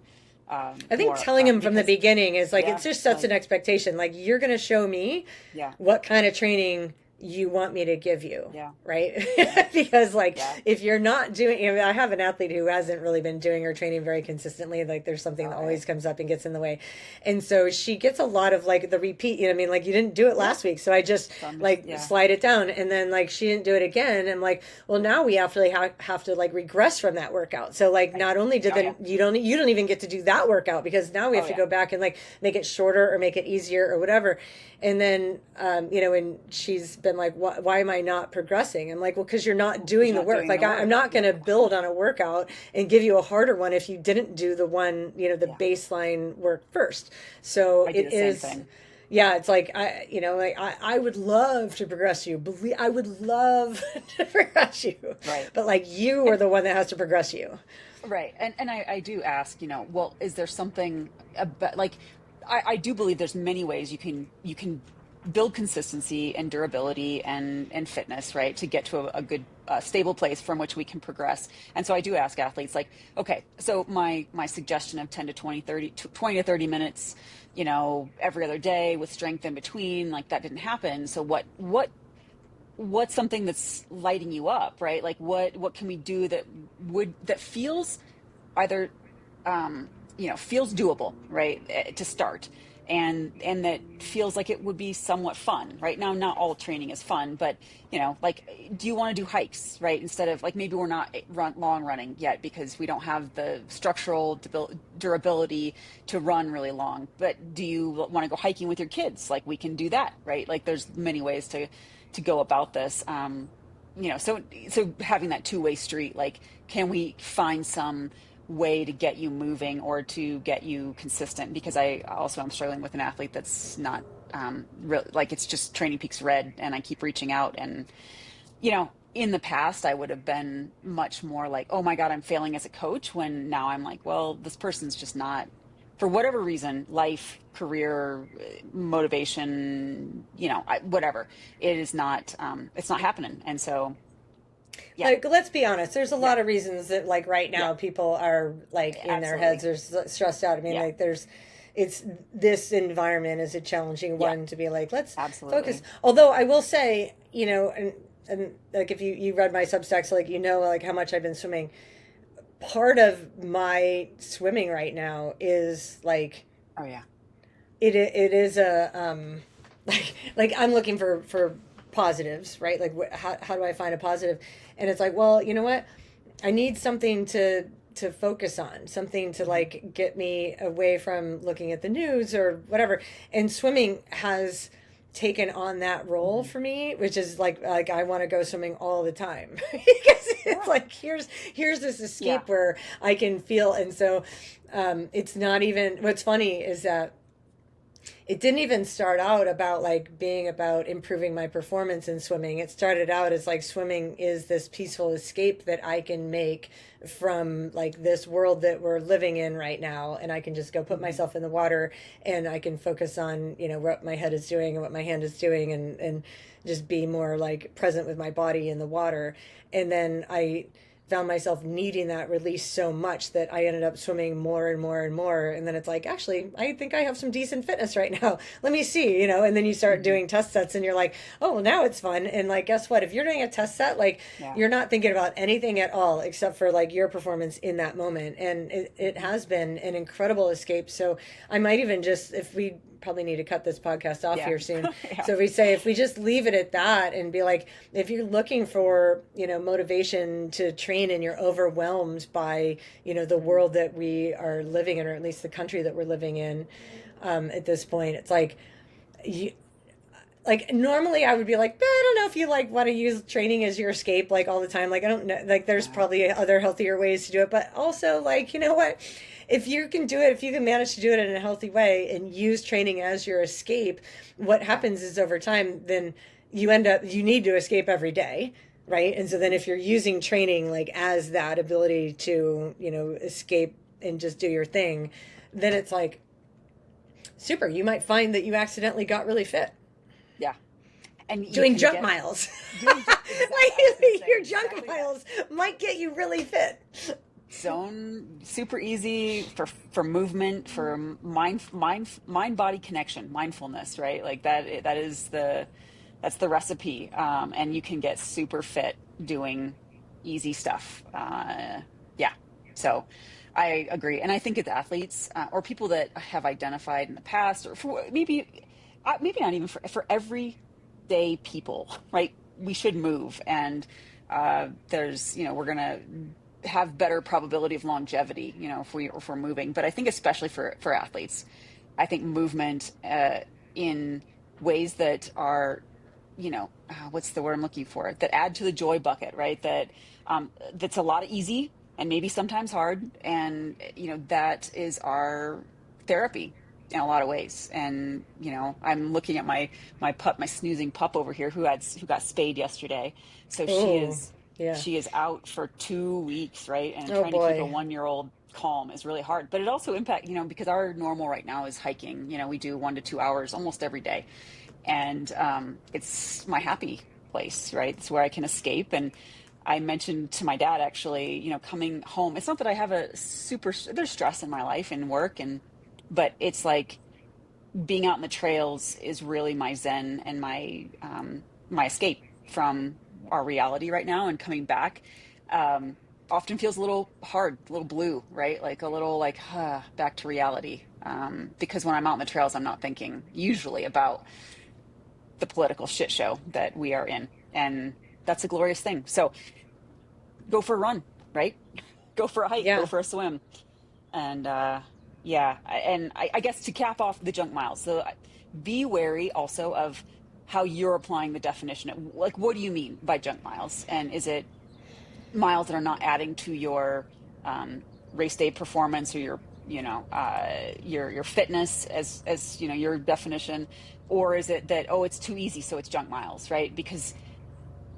I think more telling upfront him from the because, beginning is like, it yeah, just sets like, an expectation. Like, you're going to show me yeah, what kind of training you want me to give you, yeah, right? yeah, Because, like, yeah. if you're not doing, I mean, I have an athlete who hasn't really been doing her training very consistently. Like, there's something that All right. always comes up and gets in the way. And so she gets a lot of, like, the repeat, I mean, like, you didn't do it Yeah. last week. So I just, So I'm just, like, yeah. slide it down. And then, like, she didn't do it again. I'm like, well, now we actually have to, like, regress from that workout. So, like, Right. not only did Oh yeah. you don't even get to do that workout, because now we Oh have to yeah. go back and, like, make it shorter or make it easier or whatever. And then, and she's been like, why am I not progressing? I'm like, well, because you're not Because doing you're the not work. doing Like, the I'm work. not going Yep. to build on a workout and give you a harder one if you didn't do the one, the Yeah. baseline work first. So I do it the same is, thing. yeah, it's like, like, I would love to progress you. Believe, I would love to progress you, Right. but, like, you are And the one that has to progress you. right. And I do ask, well, is there something about, like, I do believe there's many ways you can build consistency and durability and fitness, right, to get to a good stable place from which we can progress. And so I do ask athletes, like, okay, so my suggestion of 10 to 20 to 30 minutes, every other day with strength in between, like, that didn't happen. So what's something that's lighting you up, right? Like, what can we do that feels either feels doable, right, to start, and that feels like it would be somewhat fun. Right now, not all training is fun, but like, do you want to do hikes, right, instead of, like, maybe we're not long running yet because we don't have the structural durability to run really long, but do you want to go hiking with your kids? Like, we can do that, right? Like, there's many ways to go about this. So having that two-way street, like, can we find some way to get you moving or to get you consistent? Because I also am struggling with an athlete that's not really, like, it's just Training Peaks red, and I keep reaching out. And in the past I would have been much more like, oh my God, I'm failing as a coach, when now I'm like, well, this person's just not for whatever reason, life, career, motivation, whatever, it is not, it's not happening. And so, yeah, Like, let's be honest, there's a yeah, lot of reasons that, like, right yeah, now people are like in their heads, absolutely. they're stressed out. I mean, Yeah, like, it's this environment is a challenging yeah, one to be like, let's focus. absolutely. Although I will say, and like, if you read my Substacks, like, like how much I've been swimming. Part of my swimming right now is like, Oh, yeah. it is a like I'm looking for positives, right? Like, how do I find a positive? And it's like, well, you know what, I need something to focus on, something to Hmm. like get me away from looking at the news or whatever. And swimming has taken on that role Hmm. for me, which is like I want to go swimming all the time because it's Yeah, like, here's this yeah. escape where I can feel. And so it's not even, what's funny is that it didn't even start out about like being about improving my performance in swimming. It started out as like, swimming is this peaceful escape that I can make from like this world that we're living in right now, and I can just go put Hmm. myself in the water, and I can focus on, what my head is doing and what my hand is doing, and just be more like present with my body in the water. And then I found myself needing that release so much that I ended up swimming more and more and more. And then it's like, actually, I think I have some decent fitness right now. Let me see, and then you start Hmm. doing test sets and you're like, oh, well, now it's fun. And like, guess what? If you're doing a test set, like, Yeah. you're not thinking about anything at all except for like your performance in that moment. And it has been an incredible escape. So I might even just, if we probably need to cut this podcast off Yeah. here soon. Yeah. So we say, if we just leave it at that and be like, if you're looking for, motivation to train and you're overwhelmed by, the Hmm. world that we are living in, or at least the country that we're living in, at this point, it's like, you, like, normally I would be like, I don't know if you like want to use training as your escape like all the time. Like, I don't know, like, there's Yeah. probably other healthier ways to do it, but also, like, you know what, if you can do it, if you can manage to do it in a healthy way and use training as your escape, what Yeah. happens is, over time, then you need to escape every day, right? And so then, if you're using training like as that ability to, escape and just do your thing, then it's like, super, you might find that you accidentally got really fit Yeah. And you doing can junk get miles. doing exactly, I was going to Like, say your junk exactly that. miles might get you really fit. Zone, super easy for movement, for mind body connection, mindfulness, right? Like that is that's the recipe. And you can get super fit doing easy stuff. Yeah. So I agree. And I think it's athletes, or people that have identified in the past, or for maybe not even for everyday people, right? We should move. And there's, we're going to have better probability of longevity, if we're moving. But I think especially for athletes, I think movement in ways that are, what's the word I'm looking for? That add to the joy bucket, right? That's a lot of easy and maybe sometimes hard, and that is our therapy in a lot of ways. And I'm looking at my snoozing pup over here who got spayed yesterday, so Oh, yeah. she is out for 2 weeks, right? And Oh trying to keep a boy. 1 year old calm is really hard. But it also impact, because our normal right now is hiking. We do 1 to 2 hours almost every day, and it's my happy place, right? It's where I can escape. And I mentioned to my dad, actually, coming home. It's not that I have there's stress in my life and work, but it's like being out in the trails is really my zen and my escape from our reality right now. And coming back um, often feels a little hard, a little blue, right? Like a little like back to reality. Because when I'm out in the trails, I'm not thinking usually about the political shit show that we are in, and that's a glorious thing. So go for a run, right? Go for a hike, go Yeah. for a swim. And yeah, I guess to cap off the junk miles, so be wary also of how you're applying the definition. Like, what do you mean by junk miles? And is it miles that are not adding to your race day performance, or your fitness, as your definition? Or is it that, oh, it's too easy, so it's junk miles, right? Because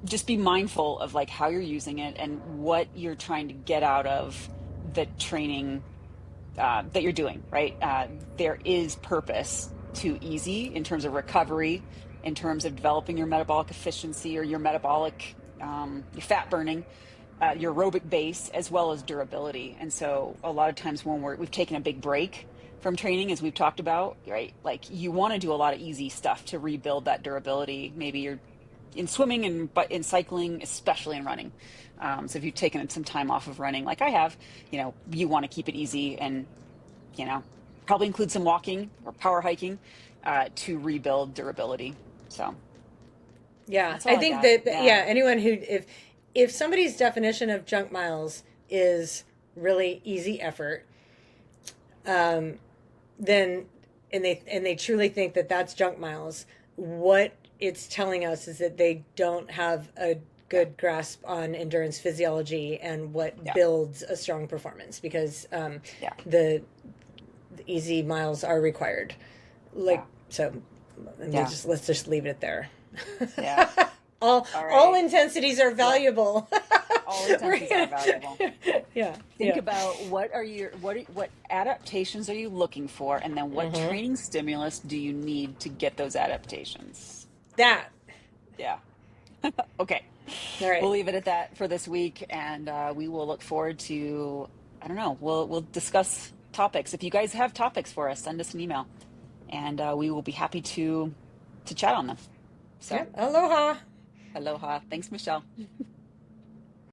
just be mindful of like how you're using it and what you're trying to get out of the training that you're doing, right? There is purpose to easy in terms of recovery, in terms of developing your metabolic efficiency or your metabolic, your fat burning, your aerobic base, as well as durability. And so a lot of times when we've taken a big break from training, as we've talked about, right? Like you want to do a lot of easy stuff to rebuild that durability. Maybe you're in swimming and but in cycling, especially in running. So if you've taken some time off of running, like I have, you want to keep it easy and, you know, probably include some walking or power hiking to rebuild durability. So Yeah, that's all I I think got. that Yeah. yeah, anyone who if somebody's definition of junk miles is really easy effort, um, then and they truly think that that's junk miles, what it's telling us is that they don't have a Yeah. good grasp on endurance physiology and what Yeah. builds a strong performance because Yeah. the easy miles are required. Yeah. Like so, and Yeah. let's just leave it there. Yeah. All All right. intensities are Yeah. valuable. All We're intensities are gonna- valuable. yeah, Think yeah. about what adaptations are you looking for, and then what Mm-hmm. training stimulus do you need to get those adaptations? That. Yeah. Okay. All We'll right. leave it at that for this week, and we will look forward to, I don't know, we'll discuss topics. If you guys have topics for us, send us an email, and we will be happy to chat on them. So, Yep. Aloha. aloha. Thanks, Michelle.